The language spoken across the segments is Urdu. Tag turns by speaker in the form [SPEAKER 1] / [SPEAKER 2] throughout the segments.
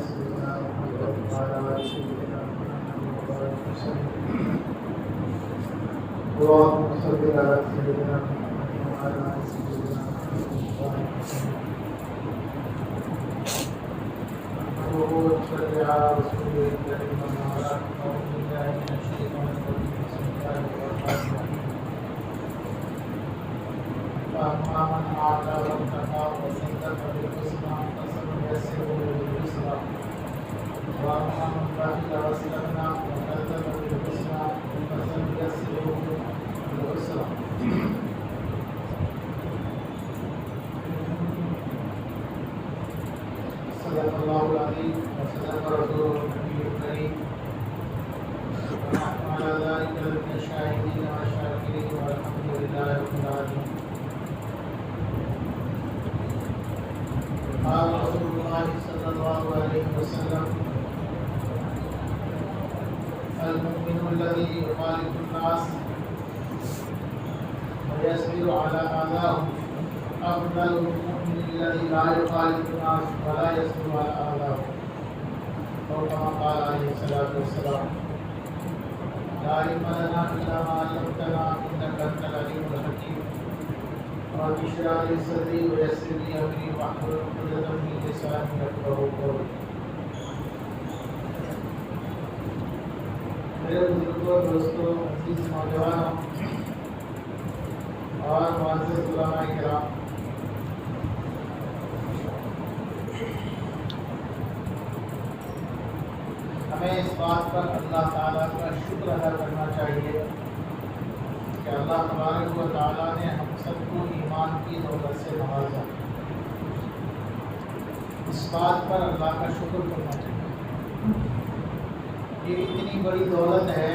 [SPEAKER 1] سيدنا محمد وعلى آل سيدنا محمد وبارك وسلم. اللهم صل على سيدنا محمد وعلى آل سيدنا محمد وبارك وسلم. صل على رسوله الكريم وعلى أعوذ بالله من الشيطان الرجيم. بسم الله الرحمن الرحيم. فأما من أعطى واتقى وصدق بالحسنى فسنيسره لليسرى وأما من بخل واستغنى وكذب بالحسنى فسنيسره للعسرى. صدق الله العظيم وصدق رسوله النبي الكريم ونحن على ذلك من الشاهدين والشاكرين والحمد لله رب العالمين. قال رسول الله صلى الله عليه وسلم: المؤمن الذي يخالط الناس ويصبر على آذاهم أفضل من المؤمن الذي لا يخالط الناس ولا يصبر على آذاهم. أو كما قال عليه الصلاة والسلام: لا علم لنا إلا ما علمتنا إنك أنت العليم الحكيم. رب اشرح لي صدري ويسر لي أمري واحلل عقدة من لساني يفقهوا قولي. میرے بزرگوں، دوستوں، عزیز نوجوانوں اور معزز علماء کرام، ہمیں اس بات پر اللہ تعالیٰ کا شکر ادا کرنا چاہیے کہ اللہ تبارک و تعالیٰ نے ہم سب کو ایمان کی دولت سے نوازا. اس بات پر اللہ کا شکر کرنا چاہیے. یہ اتنی بڑی دولت ہے،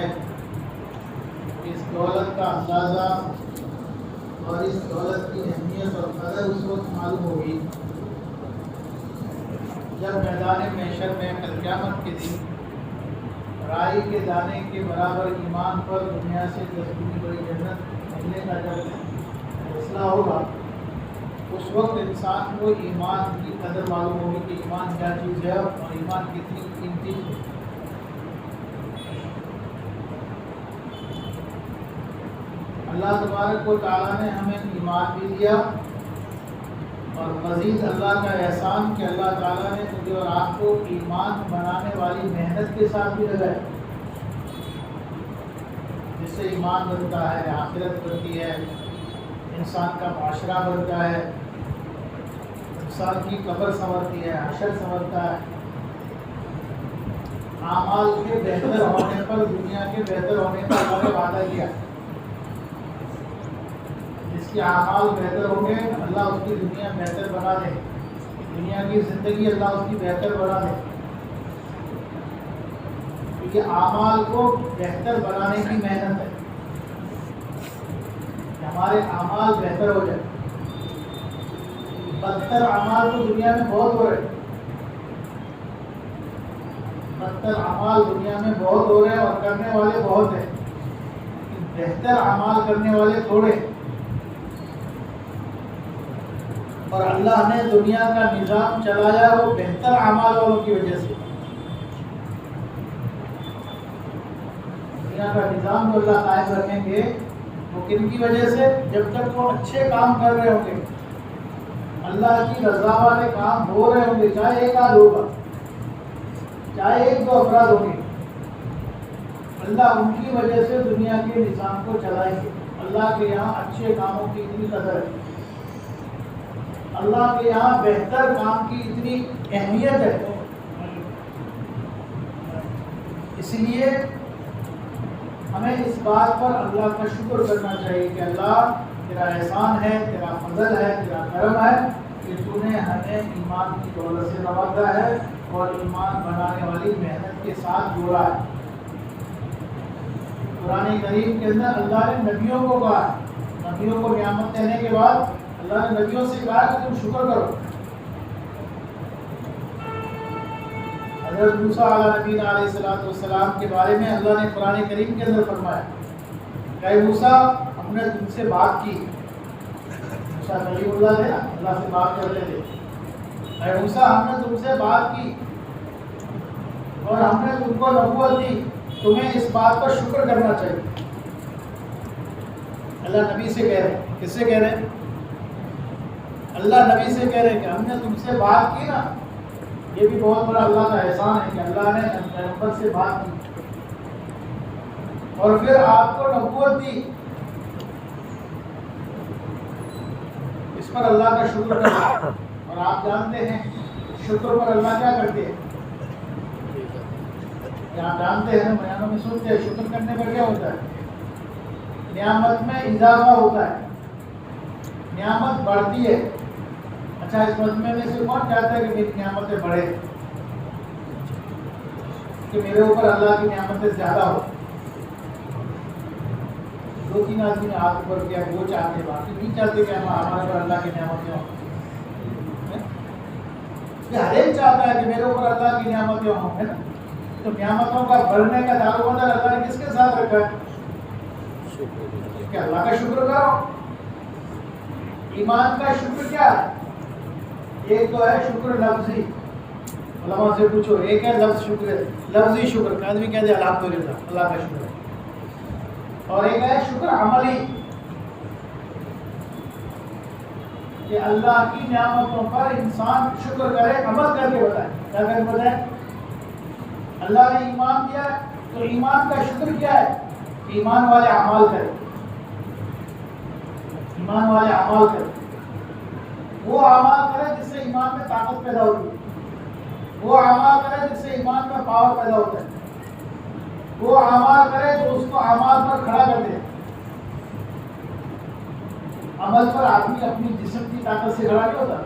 [SPEAKER 1] اس دولت کا اندازہ اور اس دولت کی اہمیت اور قدر اس وقت معلوم ہوگی جب میدان محشر میں کل قیامت کے دن رائی کے دانے کے برابر ایمان پر دنیا سے 10 گنی بڑی جنت ملنے کا جب فیصلہ ہوگا، اس وقت انسان کو ایمان کی قدر معلوم ہوگی کہ ایمان کیا چیز ہے اور ایمان کتنی قیمتی ہے. اللہ تبارک و تعالیٰ نے ہمیں ایمان بھی دیا اور مزید اللہ کا احسان کہ اللہ تعالیٰ نے مجھے اور آپ کو ایمان بنانے والی محنت کے ساتھ بھی لگایا، جس سے ایمان بنتا ہے، آخرت بنتی ہے، انسان کا معاشرہ بنتا ہے، انسان کی قبر سنورتی ہے، حشر سنورتا ہے. اعمال کے بہتر ہونے پر دنیا کے بہتر ہونے کا اللہ نے وعدہ کیا. جس کے اعمال بہتر ہوں گے اللہ اس کی دنیا بہتر بنا دے، دنیا کی زندگی اللہ اس کی بہتر بنا دے. کیونکہ اعمال کو بہتر بنانے کی محنت ہے کہ ہمارے اعمال بہتر ہو جائے. بدتر اعمال تو دنیا میں بہت ہو رہے، بدتر اعمال دنیا میں بہت ہو رہے اور کرنے والے بہت ہیں، لیکن بہتر اعمال کرنے والے تھوڑے. اور اللہ نے دنیا کا نظام چلایا وہ بہتر اعمال والوں کی وجہ سے. دنیا کا نظام جو اللہ قائم رکھیں گے وہ کن کی وجہ سے؟ جب تک وہ اچھے کام کر رہے ہوں گے، اللہ کی رضا والے کام ہو رہے ہوں گے، چاہے ایک آدھ ہوگا، چاہے 1-2 افراد ہوں گے، اللہ ان کی وجہ سے دنیا کے نظام کو چلائیں گے. اللہ کے یہاں اچھے کاموں کی اتنی قدر ہے، اللہ کے یہاں بہتر کام کی اتنی اہمیت ہے. اس لیے ہمیں اس بات پر اللہ کا شکر کرنا چاہیے کہ اللہ تیرا احسان ہے، تیرا فضل ہے، تیرا کرم ہے کہ تو نے ہمیں ایمان کی دولت سے نوازا ہے اور ایمان بنانے والی محنت کے ساتھ جوڑا ہے. قرآن کریم کے اندر اللہ نے نبیوں کو کہا، نبیوں کو نعمت دینے کے بعد اللہ نے نبیوں سے کہا کہ تم شکر کرو. حضرت موسیٰ علیہ نبی علیہ السلام کے بارے میں اللہ نے قرآن کریم کے اندر فرمایا کہ اے موسیٰ ہم نے تم سے بات کی. موسیٰ کلیم اللہ تھے نا، اللہ سے بات کرتے تھے. اے موسیٰ ہم نے تم سے بات کی اور ہم نے تم کو نبوت دی، تمہیں اس بات پر شکر کرنا چاہیے۔ اللہ نبی سے کہہ رہے ہیں، کس سے کہہ رہے ہیں؟ اللہ نبی سے کہہ رہے ہیں کہ ہم نے تم سے بات کی نا، یہ بھی بہت بڑا اللہ کا احسان ہے کہ اللہ نے پیغمبر سے بات کی اور پھر آپ کو نبوت دی، اس پر اللہ کا شکر کرنا۔ اور آپ جانتے ہیں شکر پر اللہ کیا کرتے ہیں؟ آپ جانتے ہیں نا، بیانوں میں سنتے ہیں شکر کرنے پر کیا ہوتا ہے؟ نعمت میں اضافہ ہوتا ہے، نعمت بڑھتی ہے۔ اچھا، اس مجمع میں سے کون چاہتا ہے کہ میری نعمتیں بڑھے، کہ میرے اوپر اللہ کی نعمتیں زیادہ ہو؟ دو تین آدمی نے ہاتھ اوپر کیا، وہ چاہتے ہیں، باقی نہیں چاہتے کہ ہمارے اوپر اللہ کی نعمتیں ہوں۔ ہر ایک چاہتا ہے کہ میرے اوپر اللہ کی نعمتیں ہوں، ہے نا؟ تو نعمتوں کا بڑھنے کا دار و مدار اللہ نے کس کے ساتھ رکھا ہے؟ کہ اللہ کا شکر کرو۔ ایمان کا شکر کیا ہے؟ ایک تو ہے شکر لفظی، علماء سے پوچھو، ایک ہے لفظ شکر، لفظی شکر کا آدمی کہتے ہیں الحمدللہ، اللہ کا شکر ہے، اور ایک ہے شکر عملی کہ اللہ کی نعمتوں پر انسان شکر کرے، عمل کر کے بتائے۔ کیا کر کے بتائے؟ اللہ نے ایمان دیا تو ایمان کا شکر کیا ہے؟ ایمان والے اعمال کرے، ایمان والے اعمال کرے، وہ اعمال کرے جس سے ایمان میں طاقت پیدا ہوتی ہے، وہ اعمال کرے جس سے ایمان میں پاور پیدا ہوتا ہے، وہ اعمال کرے جو اس کو اعمال پر کھڑا کر دے۔ عمل پر آدمی اپنی جسم کی طاقت سے کھڑا نہیں ہوتا،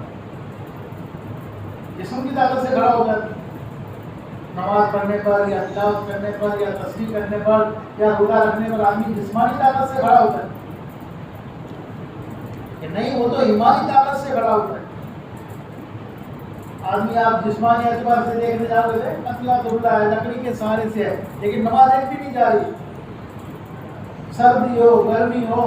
[SPEAKER 1] جسم کی طاقت سے کھڑا ہوتا ہے، نماز پڑھنے پر یا تلاوت کرنے پر یا تسبیح کرنے پر یا روزہ رکھنے پر آدمی جسمانی طاقت سے کھڑا ہوتا ہے کہ نہیں، وہ تو ایمانی طاقت سے کھڑا ہوتا ہے۔ آدمی آپ جسمانی اعتبار سے دیکھنے جاؤ گے پتلا دبلا ہے، لکڑی کے سہارے سے ہے، لیکن نماز ایک بھی نہیں جا رہی، سردی ہو گرمی ہو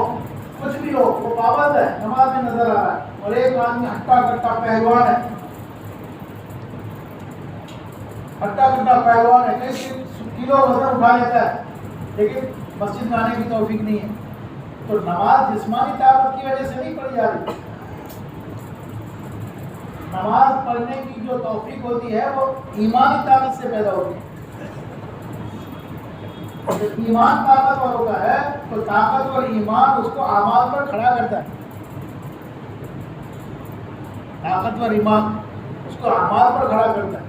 [SPEAKER 1] کچھ بھی ہو وہ پابند ہے، نماز میں نظر آ رہا ہے۔ اور ایک آدمی ہٹا کٹا پہلوان ہے، ہٹا کٹا پہلوان ہے، کئی کلو وزن اٹھا لیتا ہے، لیکن مسجد میں آنے کی توفیق نہیں ہے۔ تو نماز جسمانی طاقت کی وجہ سے نہیں پڑھی جا رہی، نماز پڑھنے کی جو توفیق ہوتی ہے وہ ایمانی طاقت سے پیدا ہوتی ہے۔ جب ایمان طاقتور ہوتا ہے تو طاقتور ایمان اس کو اعمال پر کھڑا کرتا ہے، طاقتور ایمان اس کو اعمال پر کھڑا کرتا ہے۔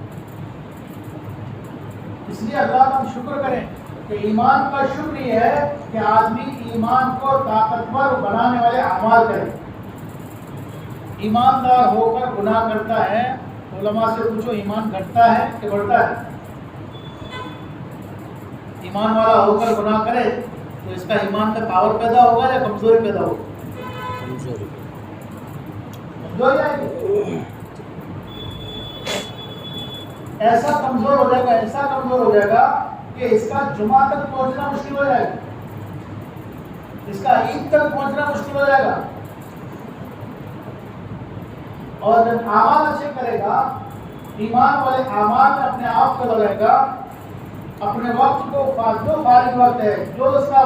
[SPEAKER 1] اس لیے اللہ ہم شکر کریں کہ ایمان کا شکر یہ ہے کہ آدمی ایمان کو طاقتور بنانے والے اعمال کرے۔ ایماندار ہو کر گناہ کرتا ہے، علماء سے پوچھو ایمان گھٹتا ہے کہ بڑھتا ہے؟ ایمان والا ہو کر گناہ کرے تو اس کا ایمان میں پاور پیدا ہوگا یا کمزوری پیدا ہوگی؟ کمزوری آئے گی، ایسا کمزور ہو جائے گا، ایسا کمزور ہو جائے گا کہ اس کا جمعہ تک پہنچنا مشکل ہو جائے گا، اس کا عید تک پہنچنا مشکل ہو جائے گا۔ اور جب اعمال اچھے کرے گا، ایمان والے اعمال میں اپنے آپ کو لگائے گا، اپنے وقت کو جو فارغ وقت ہے جو اس کا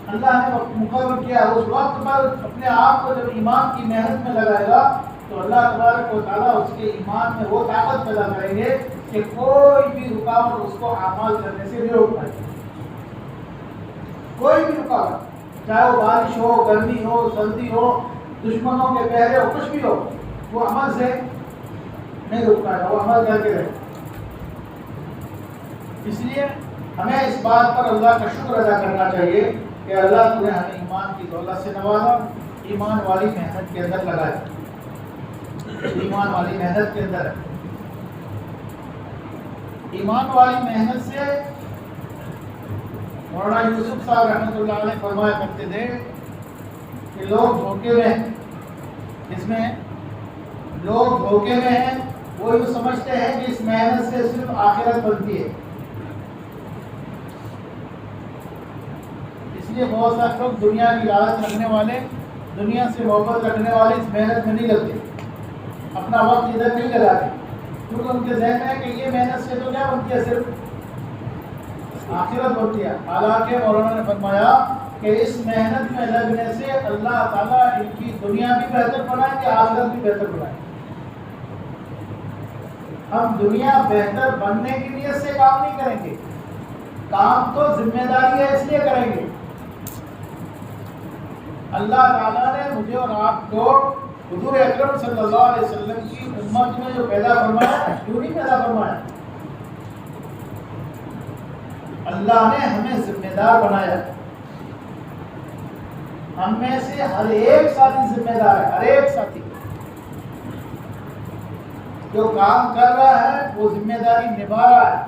[SPEAKER 1] اللہ نے مقرر کیا اس وقت پر اپنے آپ کو جب ایمان کی محنت میں لگائے گا تو اللہ تبارک و تعالیٰ اس کے ایمان میں وہ طاقت پیدا کریں گے کہ کوئی بھی رکاوٹ اس کو اعمال کرنے سے نہیں روک پائے، کوئی بھی رکاوٹ، چاہے وہ بارش ہو، گرمی ہو، سردی ہو، دشمنوں کے پہرے ہو، کچھ بھی ہو، وہ عمل سے نہیں روک پائے گا، وہ عمل کر کے رہے۔ اس لیے ہمیں اس بات پر اللہ کا شکر ادا کرنا چاہیے کہ اللہ نے ہمیں ایمان کی دولت سے نوازا، ایمان والی محنت کے اندر لگائے، ایمان والی محنت کے اندر۔ ایمان والی محنت سے مولانا یوسف صاحب رحمۃ اللہ علیہ فرمایا کرتے تھے کہ لوگ دھوکے میں ہیں، اس میں لوگ دھوکے میں ہیں، وہ یہ سمجھتے ہیں کہ اس محنت سے صرف آخرت بنتی ہے، اس لیے بہت سارے لوگ دنیا کی لالچ رکھنے والے، دنیا سے محبت رکھنے والے اس محنت میں نہیں لگتے، اپنا وقت ادھر نہیں لگاتے، کیونکہ ان کے ذہن میں ہے کہ یہ محنت سے تو کیا بنتی ہے، صرف آخرت ہوتی ہے. حالانکہ مولانا نے فرمایا کہ اس محنت میں لگنے سے اللہ تعالیٰ ان کی دنیا بھی بہتر بنائیں گے، آخرت بھی بہتر بنائیں گے. ہم دنیا بہتر بننے کی نیت سے کام نہیں کریں گے، کام تو ذمہ داری ہے اس لیے کریں گے. اللہ تعالیٰ نے مجھے اور آپ کو حضور اکرم صلی اللہ علیہ وسلم کی امت میں جو پیدا فرمایا، کیوں نہیں پیدا فرمایا؟ اللہ نے ہمیں ذمہ دار بنایا. ہم میں سے ہر ایک ساتھی ذمہ دار ہے، ہر ایک ساتھی جو کام کر رہا ہے وہ ذمہ داری نبھا رہا ہے،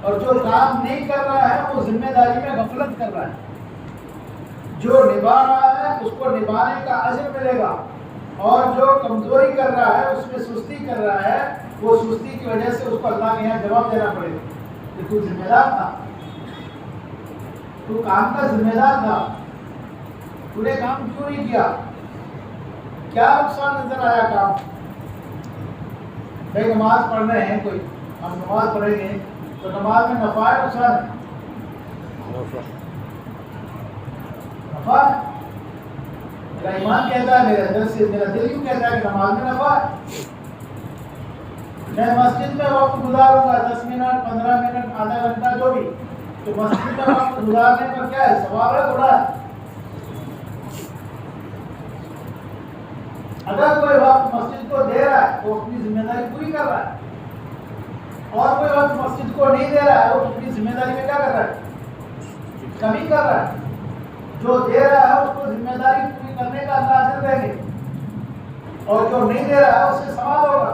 [SPEAKER 1] اور جو کام نہیں کر رہا ہے وہ ذمہ داری میں غفلت کر رہا ہے. جو نبھا رہا ہے اس کو نبھانے کا اجر ملے گا، اور جو کمزوری کر رہا ہے، اس میں سستی کر رہا ہے، وہ سستی کی وجہ سے اس کو اللہ کے یہاں جواب دینا پڑے گا کہ تو ذمہ دار تھا، تو کام کا ذمہ دار تھا، تو نے کام کیوں نہیں کیا؟ کیا نقصان نظر آیا کام؟ بھائی نماز پڑھ رہے ہیں، کوئی ہم نماز پڑھیں گے تو نماز میں نفع ہے نقصان ہے؟ نفع ہے. میرا ایمان کہتا ہے، میرے اندر سے میرا دل کیوں کہتا ہے کہ نماز میں نفع ہے. میں مسجد میں وقت گزاروں گا 10 منٹ 15 منٹ آدھا گھنٹہ جو بھی، تو مسجد میں وقت گزارنے پر کیا ہے؟ ثواب ہے تھوڑا ہے. اگر کوئی وقت مسجد کو دے رہا ہے تو اپنی ذمہ داری پوری کر رہا ہے، اور کوئی وقت مسجد کو نہیں دے رہا ہے وہ اپنی ذمہ داری میں کیا کر رہا ہے؟ کمی کر رہا ہے. جو دے رہا ہے اس کو ذمہ داری پوری کرنے کا اللہ اجر دیں گے، اور جو نہیں دے رہا ہے اس سے سوال ہوگا.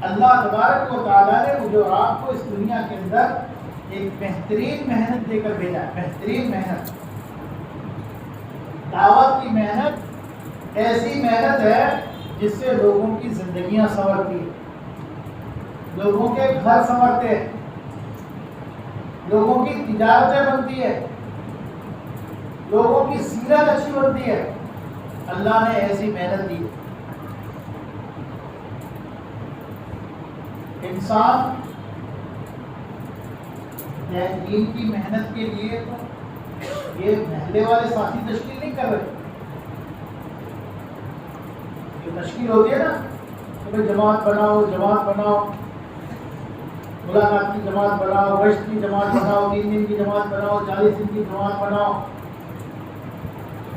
[SPEAKER 1] اللہ تبارک و تعالیٰ نے مجھے اور آپ کو اس دنیا کے اندر ایک بہترین محنت دے کر بھیجا ہے. بہترین محنت، دعوت کی محنت ایسی محنت ہے جس سے لوگوں کی زندگیاں سنورتی ہیں، لوگوں کے گھر سنورتے ہیں، لوگوں کی تجارتیں بنتی ہے، لوگوں کی سیرت اچھی بنتی ہے. اللہ نے ایسی محنت دی. انسان دین کی محنت کے لیے تو یہ محلے والے ساتھی تشکیل نہیں کر رہے. جو تشکیل ہوتی ہے نا کہ بھائی جماعت بناؤ، جماعت بناؤ، ملاقات کی جماعت بناؤ، گشت کی جماعت بناؤ، 3 دن کی جماعت بناؤ، 40 دن کی جماعت بناؤ،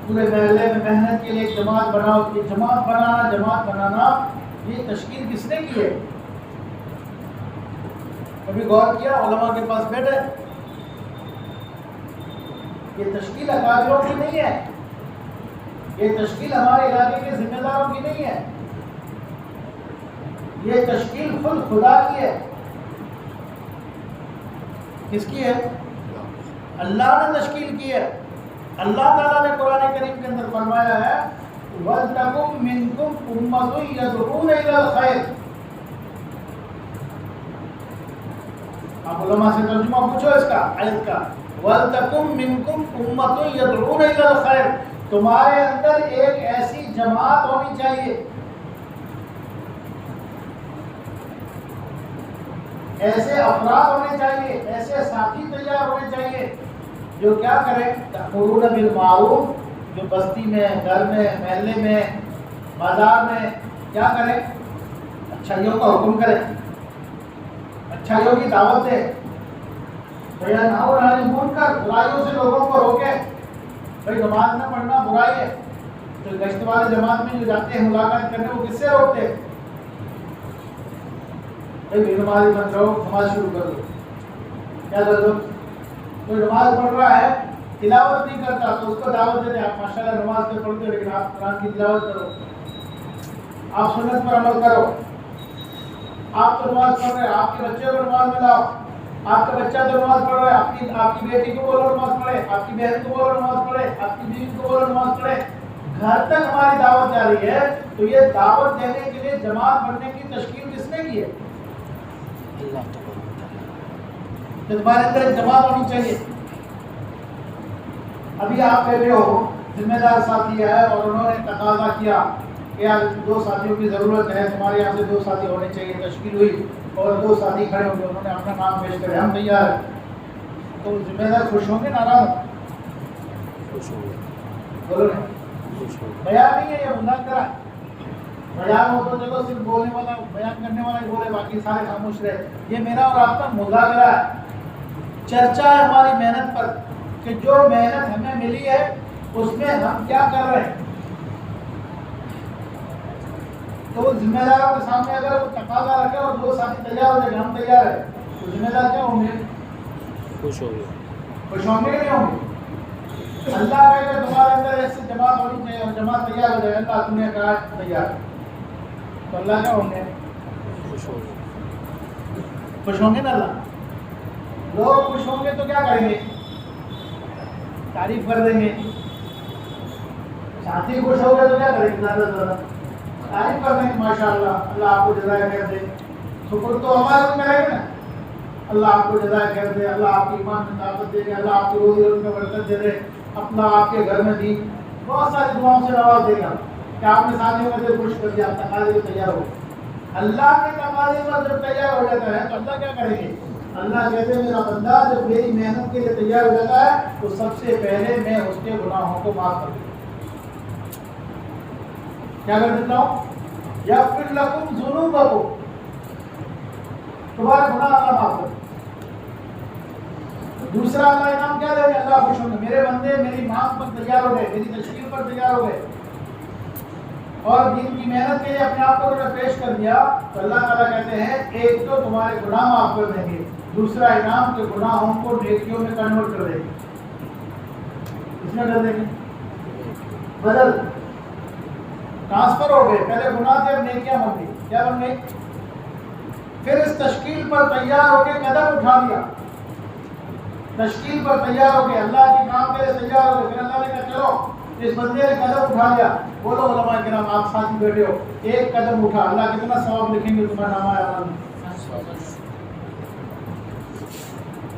[SPEAKER 1] پورے محلے میں محنت کے لیے ایک جماعت بناؤ. یہ جماعت بنانا یہ تشکیل کس نے کی ہے؟ کبھی غور کیا؟ علماء کے پاس بیٹھے. یہ تشکیل اکابروں کی نہیں ہے، یہ تشکیل ہمارے علاقے کے ذمہ داروں کی نہیں ہے، یہ تشکیل خود خدا کی ہے. کس کی ہے؟ اللہ نے تشکیل کی ہے. اللہ تعالیٰ نے قرآن کریم کے اندر فرمایا ہے وَلْتَكُن مِّنكُمْ أُمَّةٌ يَدْعُونَ إِلَى الْخَيْرِ. آپ علماء سے ترجمہ پوچھو اس کا، آیت کا. وَلْتَكُن مِّنكُمْ أُمَّةٌ يَدْعُونَ إِلَى الْخَيْرِ. تمہارے اندر ایک ایسی جماعت ہونی چاہیے، ایسے افراد ہونے چاہیے، ایسے ساتھی تیار ہونے چاہیے جو کیا کریں؟ تأمرون بالمعروف، جو بستی میں، گھر میں، محلے میں، بازار میں کیا کریں؟ اچھائیوں کا حکم کریں، اچھائیوں کی دعوت دیں، بیانہ عن المنکر، برائیوں سے لوگوں کو روکیں. بھائی نماز نہ پڑھنا برائی ہے، تو گشت والے جماعت میں جو جاتے ہیں ملاقات کرنے وہ کس سے روکتے ہیں؟ بھائی نماز مت رہو، نماز شروع کر دو. کیا کر دو؟ کوئی نماز پڑھ رہا ہے تلاوت نہیں کرتا تو اس کو دعوت دیتے ہیں. آپ ماشاءاللہ نماز تو پڑھتے ہو لیکن آپ قرآن کی تلاوت کرو، آپ سنت پر عمل کرو. آپ تو نماز پڑھ رہے ہیں، آپ کے بچے کو نماز میں لاؤ. آپ کا بچہ تو نماز پڑھ رہا ہے، آپ کی بیٹی کو بولو نماز پڑھے، آپ کی بہن کو بولو نماز پڑھے، آپ کی بیوی کو بولو نماز پڑھے. گھر تک ہماری دعوت جا رہی ہے، تو یہ دعوت دینے کے لیے جماعت بننے کی تشکیل کس نے کی ہے؟ کہ تمہارے اندر ایک جماعت ہونی چاہیے. ابھی آپ بیٹھے ہو، ذمہ دار ساتھی ہے اور انہوں نے تقاضا کیا کہ کہ یار 2 ساتھیوں کی ضرورت ہے، تمہارے یہاں سے 2 ساتھی ہونے چاہیے، تشکیل ہوئی اور 2 ساتھی کھڑے ہو گئے، انہوں نے اپنا نام پیش کرے، ہم تیار ہیں، تو ذمہ دار خوش ہوں گے ناراض؟
[SPEAKER 2] خوش ہوں گے،
[SPEAKER 1] بولو نا، بیان نہیں ہے، یہ مذاکرہ ہے۔ بیان ہو تو چلو صرف بولنے والا، بیان کرنے والا ہی بولے، باقی سارے خاموش رہے۔ یہ میرا اور آپ کا مذاکرہ ہے، چرچا ہے ہماری محنت پر، کہ جو محنت ہمیں ملی ہے اس میں ہم کیا کر رہے ہیں۔ تو ذمہ داروں کے سامنے اگر وہ تقاضا رکھے اور 2 ساتھی تیار ہو جائے، ہم تیار ہیں، تو ذمہ دار کیا ہوں گے؟
[SPEAKER 2] خوش ہوں گے،
[SPEAKER 1] خوش ہوں گے نہیں ہوں گے؟ اللہ کہے کہ تمہارے اندر ایسی جماعت ہونی چاہیے اور جماعت تیار ہو جائے، اللہ تم نے کہا تیار ہے، تو اللہ کیا ہوں گے؟
[SPEAKER 2] خوش ہوں گے،
[SPEAKER 1] خوش ہوں گے نا اللہ؟ لوگ خوش ہوں گے تو کیا کریں گے؟ تعریف کر دیں گے۔ ساتھی خوش ہو گئے تو کیا کریں گے؟ زیادہ سے زیادہ تعریف کر دیں گے، ماشاء اللہ، اللہ آپ کو جزائے خیر دے۔ شکر تو ہمارے کو کریں گے نا، اللہ آپ کو جزائے خیر دے، اللہ آپ کی ایمان میں طاقت دے دے، اللہ آپ کی روزی روٹی میں برکت دے دے، اپنا آپ کے گھر میں دی بہت ساری دعاؤں سے نواز دے گا کہ آپ نے ساتھیوں میں سے خوش کر دیا، آپ تقاضے کو تیار ہو۔ اللہ کے تقاضے پر جب تیار ہو جاتا ہے تو اللہ کیا کریں گے؟ اللہ کہتے ہیں میرا بندہ جب میری محنت کے لیے تیار ہو جاتا ہے تو سب سے پہلے میں اس کے گناہوں کو معاف کر دیتا ہوں۔ کیا کر دیتا ہوں؟ یغفر لکم ذنوبکم، تمہارے گناہ اللہ معاف کر دیتا۔ دوسرا اللہ انعام کیا دے گا؟ اللہ خوش ہوں گے، میرے بندے میری مانگ پر تیار ہو گئے، میری تشکیل پر تیار ہو گئے اور دین کی محنت کے لیے اپنے آپ کو جب پیش کر دیا تو اللہ تعالیٰ کہتے ہیں ایک تو تمہارے گناہ معاف کر دیں گے، دوسرا انعام کے گناہوں کو نیکیوں میں کنورٹ کر دیں گے۔ اس میں کر دیں گے بدل، ٹرانسفر ہو گئے، پہلے گناہ تھے اب نیکیاں بن گئی، کیا بن گئی؟ پھر اس تشکیل پر تیار ہو کے قدم اٹھا دیا، تشکیل پر تیار ہو کے اللہ کے کام کے لیے تیار ہو گئے، پھر اللہ نے کہا چلو اس بندے نے قدم اٹھا لیا، بولو علماء کرام آپ ساتھی بیٹھے ہو، ایک قدم اٹھا، اللہ کتنا ثواب لکھیں گے تمہارا نامہ اعمال میں؟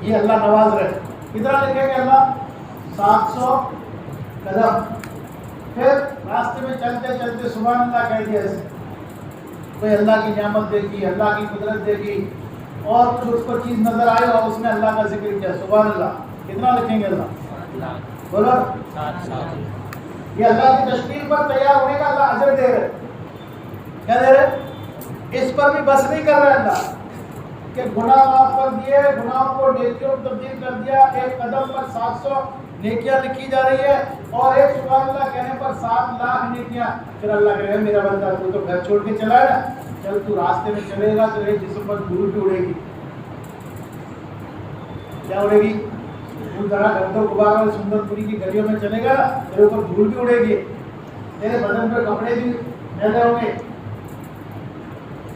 [SPEAKER 1] یہ اللہ نواز رہے، کتنا لکھیں گے اللہ؟ 700 قدم۔ پھر راستے میں چلتے چلتے سبحان اللہ کہہ دیا، ایسے کوئی اللہ کی نعمت دیکھی، اللہ کی قدرت دیکھی اور کچھ اس کو چیز نظر آئی اور اس نے اللہ کا ذکر کیا، سبحان اللہ، کتنا لکھیں گے اللہ؟ بولو، یہ اللہ کی تشکیل پر تیار ہونے کا اللہ اجر دے رہے، کیا دے رہے؟ اس پر بھی بس نہیں کر رہے اللہ کہ گناہ معاف کر دیے، گناہوں کو نیکیوں میں تبدیل کر دیا، ایک قدم پر 700 نیکیاں لکھی جا رہی ہے اور ایک سبحان اللہ کہنے پر 7 لاکھ نیکیاں۔ پھر اللہ کہے گا میرا بندہ تو گھر چھوڑ کے چلا ہے نا، چل تو راستے میں چلے گا تو ایک جسم پر دھول بھی اڑے گی، کیا اڑے گی؟ دھول، ذرا گندو غبار والے سندر پوری کی گلیوں میں چلے گا تیرے اوپر دھول بھی اڑے گی، تیرے بدن پہ کپڑے بھی میلے ہوں گے،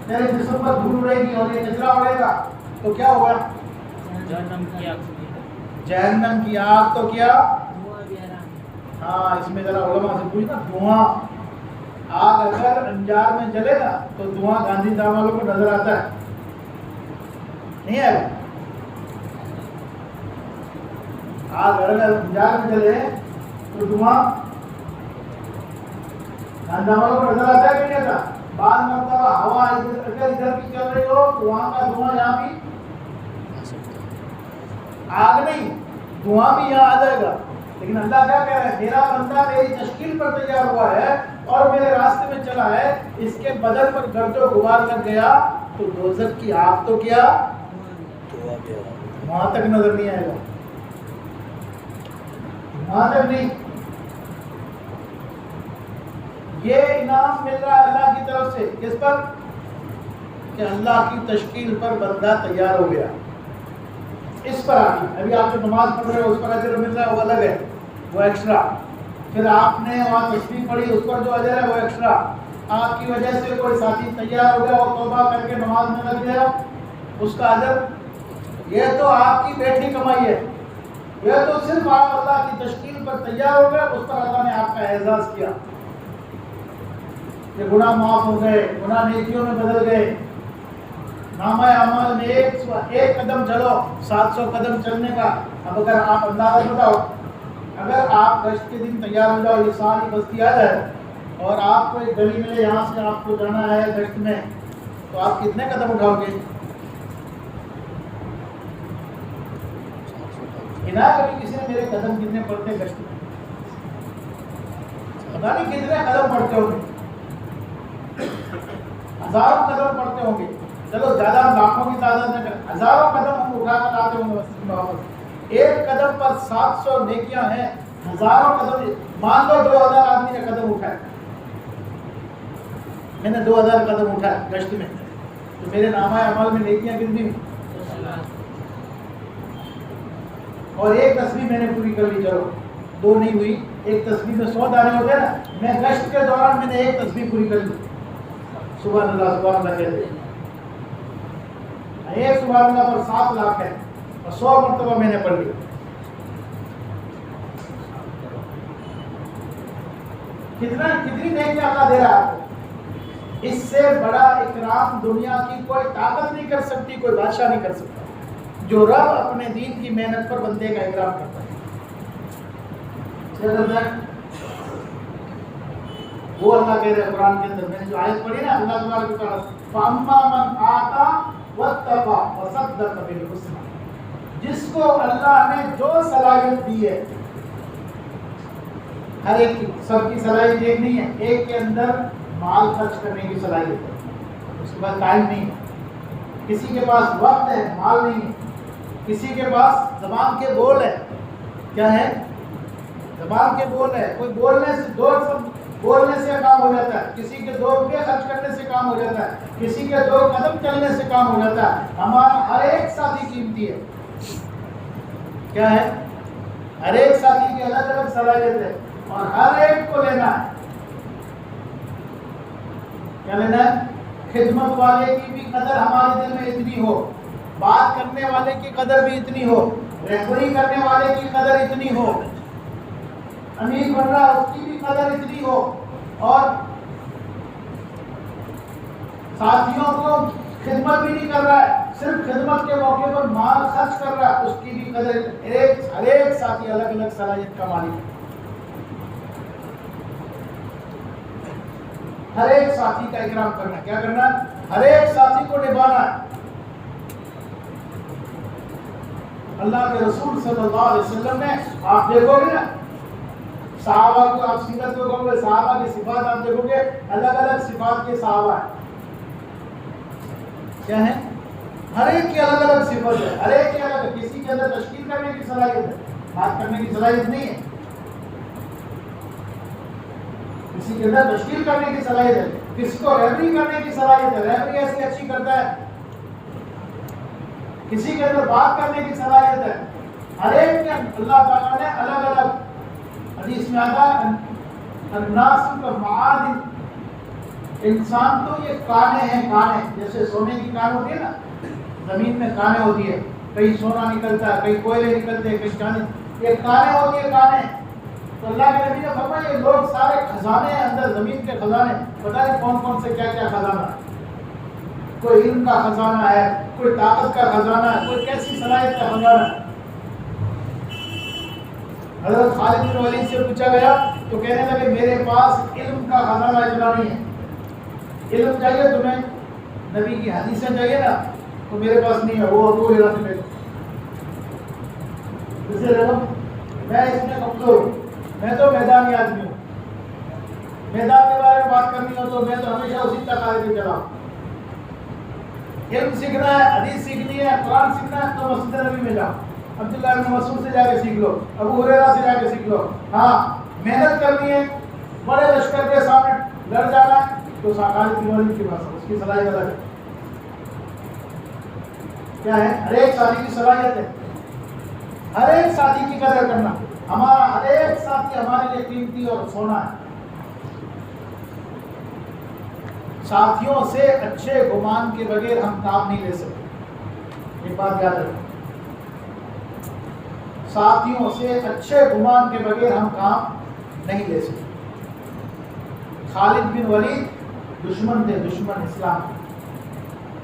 [SPEAKER 1] تیرے جسم پر دھول اڑے گی اور یہ کچرا اڑے گا، تو کیا ہوگا؟ جہنم کی آگ تو کیا؟ ہاں، اس میں ذرا علماء سے پوچھنا، دھواں، آگ اگر انجار میں جلے گا تو دھواں گاندھی دھام والوں کو نظر آتا ہے؟ نہیں ہے؟ آگ اگر انجار میں جلے تو دھواں گاندھی دھام والوں کو نظر آتا ہے کہ نہیں آتا؟ بعض مرتبہ ہوا اگر ادھر کی چل رہی ہو تو وہاں کا دھواں یہاں بھی، آگ نہیں دھواں بھی یہاں آ جائے گا، لیکن اللہ کیا کہہ رہا ہے؟ میرا بندہ میری تشکیل پر تیار ہوا ہے اور میرے راستے میں چلا ہے، اس کے بدن پر گرد و غبار لگ گیا تو دوزخ کی آگ تو کیا وہاں تک نظر نہیں آئے گا، وہاں تک نہیں۔ یہ انعام مل رہا ہے اللہ کی طرف سے، کس پر؟ کہ اللہ کی تشکیل پر بندہ تیار ہو گیا، اس پر آگے ابھی آپ جو نماز پڑھ رہے ہو اس پر اجر مل رہا ہے وہ الگ ہے، وہ ایکسٹرا، پھر آپ نے وہاں تسبیح پڑھی اس پر جو اجر ہے وہ ایکسٹرا، آپ کی وجہ سے کوئی ساتھی تیار ہو گیا اور توبہ کر کے نماز میں لگ گیا اس کا اجر، یہ تو آپ کی بیٹھی کمائی ہے، یہ تو صرف آپ اللہ کی تشکیل پر تیار ہو گئے، اس پر اللہ نے آپ کا اعزاز کیا کہ گناہ معاف ہو گئے، گناہ نیکیوں میں بدل گئے، نامہ اعمال میں ایک قدم چلو 700 قدم چلنے کا۔ اب اگر آپ اندازہ بتاؤ، اگر آپ گشت کے دن تیار ہو جاؤ، یہ ساری بستی آ جائے اور آپ کو ایک گلی ملے یہاں سے آپ کو جانا ہے گشت میں، تو آپ کتنے قدم اٹھاؤ گے؟ گنا کبھی کسی نے میرے قدم کتنے پڑتے گشت میں؟ پتا نہیں کتنے قدم پڑتے ہوں گے، ہزاروں قدم پڑتے ہوں گے، چلو زیادہ ہم لاکھوں کی تعداد میں کریں، ہزاروں قدم ہم اٹھا کر آتے ہوں گے مسجد میں واپس، ایک قدم پر 700 نیکیاں ہیں، ہزاروں قدم، مان لو 2000 آدمی نے قدم اٹھائے، میں نے 2000 قدم اٹھایا گشت میں، تو میرے نامہ اعمال میں نیکیاں کتنی ہوئی؟ اور ایک تسبیح میں نے پوری کر لی، چلو 2 نہیں ہوئی، ایک تسبیح میں 100 دانے ہوتے ہیں نا، میں گشت کے دوران میں نے ایک تسبیح پوری کر لی، سبحان اللہ کہتے ہیں، ایک سبحان اللہ پر 7 لاکھ ہے، اور 100 مرتبہ میں نے پڑھ لی۔ کتنی نیکیاں اللہ دے رہا ہے آپ کو، اس سے بڑا اکرام دنیا کی کوئی طاقت نہیں کر سکتی، کوئی بادشاہ نہیں کر سکتا، جو رب اپنے دین کی محنت پر بندے کا اکرام کرتا ہے۔ وہ اللہ کہہ رہے ہیں قرآن کے اندر، میں نے جو آیت پڑھی نا، اللہ تبارک و تعالیٰ فَأَمَّا مَنْ آتَى وَاتَّقَى وَصَدَّقَ بِالْحُسْنَى، جس کو اللہ نے جو صلاحیت دی ہے، ہر ایک کی سب کی صلاحیت ایک نہیں ہے، ایک کے اندر مال خرچ کرنے کی صلاحیت ہے، اس کے پاس ٹائم نہیں ہے، کسی کے پاس وقت ہے مال نہیں ہے، کسی کے پاس زبان کے بول ہے، کیا ہے؟ زبان کے بول ہے، کوئی بولنے سے کام ہو جاتا ہے، کسی کے 2 روپے خرچ کرنے سے کام ہو جاتا ہے، کسی کے 2 قدم چلنے سے کام ہو جاتا ہے۔ ہمارا ہر ایک ساتھی قیمتی ہے، کیا ہے؟ ہر ایک ساتھی کی الگ الگ صلاحیت ہے، اور ہر ایک کو لینا ہے، کیا لینا ہے؟ خدمت والے کی بھی قدر ہمارے دل میں اتنی ہو، بات کرنے والے کی قدر بھی اتنی ہو، رہبری کرنے والے کی قدر اتنی ہو، امیر بن رہا اس کی بھی قدر اتنی ہو، اور ساتھیوں کو خدمت بھی نہیں کر رہا ہے، صرف خدمت کے موقع پر مال خرچ کر رہا ہے، اس کی بھی قدر، ہر ایک ساتھی الگ الگ صلاحیت کا مالک ہے، ہر ایک ساتھی کا اکرام کرنا ہے، کیا کرنا ہے؟ ہر ایک ساتھی کو نبھانا ہے۔ اللہ کے رسول صلی اللہ علیہ وسلم نے، آپ دیکھو گے نا صحابہ کو، آپ سیرت کو کہو گے، صحابہ کی صفات آپ دیکھو گے، الگ الگ صفات کے صحابہ ہیں، کیا ہے؟ ہر ایک کی الگ الگ صفت ہے، ہر ایک کی الگ، کسی کے اندر تشکیل کرنے کی صلاحیت ہے، بات کرنے کی صلاحیت نہیں ہے، کسی کے اندر تشکیل کرنے کی صلاحیت ہے، کسی کو رہبری کرنے کی صلاحیت ہے، رہبری ایسی اچھی کرتا ہے، کسی کے اندر بات کرنے کی صلاحیت ہے، ہر ایک کے اللہ تعالیٰ نے الگ الگ، حدیث میں آتا ہے الناس کا معادن، انسان تو یہ کانے ہیں، کانے جیسے سونے کی کان ہوتی ہے نا، زمین میں کانے ہوتی ہے، کہیں سونا نکلتا ہے، کہیں کوئلے نکلتے ہیں، کہیں چاندی، یہ کانے ہوتی ہے، کانے۔ تو اللہ کے نبی نے فرمایا یہ لوگ سارے خزانے ہیں اندر، زمین کے خزانے، پتہ نہیں کون کون سے کیا کیا خزانہ ہے، کوئی علم کا خزانہ ہے، کوئی طاقت کا خزانہ ہے، کوئی کیسی صلاحیت کا خزانہ ہے۔ حضرت خالد بن ولید سے پوچھا گیا تو کہنے لگے میرے پاس علم کا خزانہ اتنا نہیں ہے، علم چاہیے تمہیں، نبی کی حدیثیں چاہیے نا، تو میرے پاس نہیں ہے، وہ ابو ہریرہ سے لے، میں اس میں کمزور ہوں، میں تو میدانی آدمی ہوں، میدان کے بارے میں بات کرنی ہو تو میں تو ہمیشہ اسی تقاضے پہ چلا ہوں، علم سیکھنا ہے، حدیث سیکھنی ہے، قرآن سیکھنا ہے تو مسجد نبی میں جاؤ، عبداللہ بن مسعود سے جا کے سیکھ لو، ابو ہریرہ سے جا کے سیکھ لو۔ ہاں محنت کرنی ہے، بڑے لشکر کے سامنے لڑ جانا ہے تو خالد بن ولید کی بات ہے، اس کی صلاحیت الگ ہے، کیا ہے؟ ہر ایک ساتھی کی صلاحیت ہے، ہر ایک ساتھی کی قدر کرنا، ہمارا ہر ایک ساتھی ہمارے لیے قیمتی اور سونا ہے۔ ساتھیوں سے اچھے گمان کے بغیر ہم کام نہیں لے سکتے، یہ بات یاد رکھیں، ساتھیوں سے اچھے گمان کے بغیر ہم کام نہیں لے سکتے۔ خالد بن ولید دشمن تھے، دشمن اسلام کے،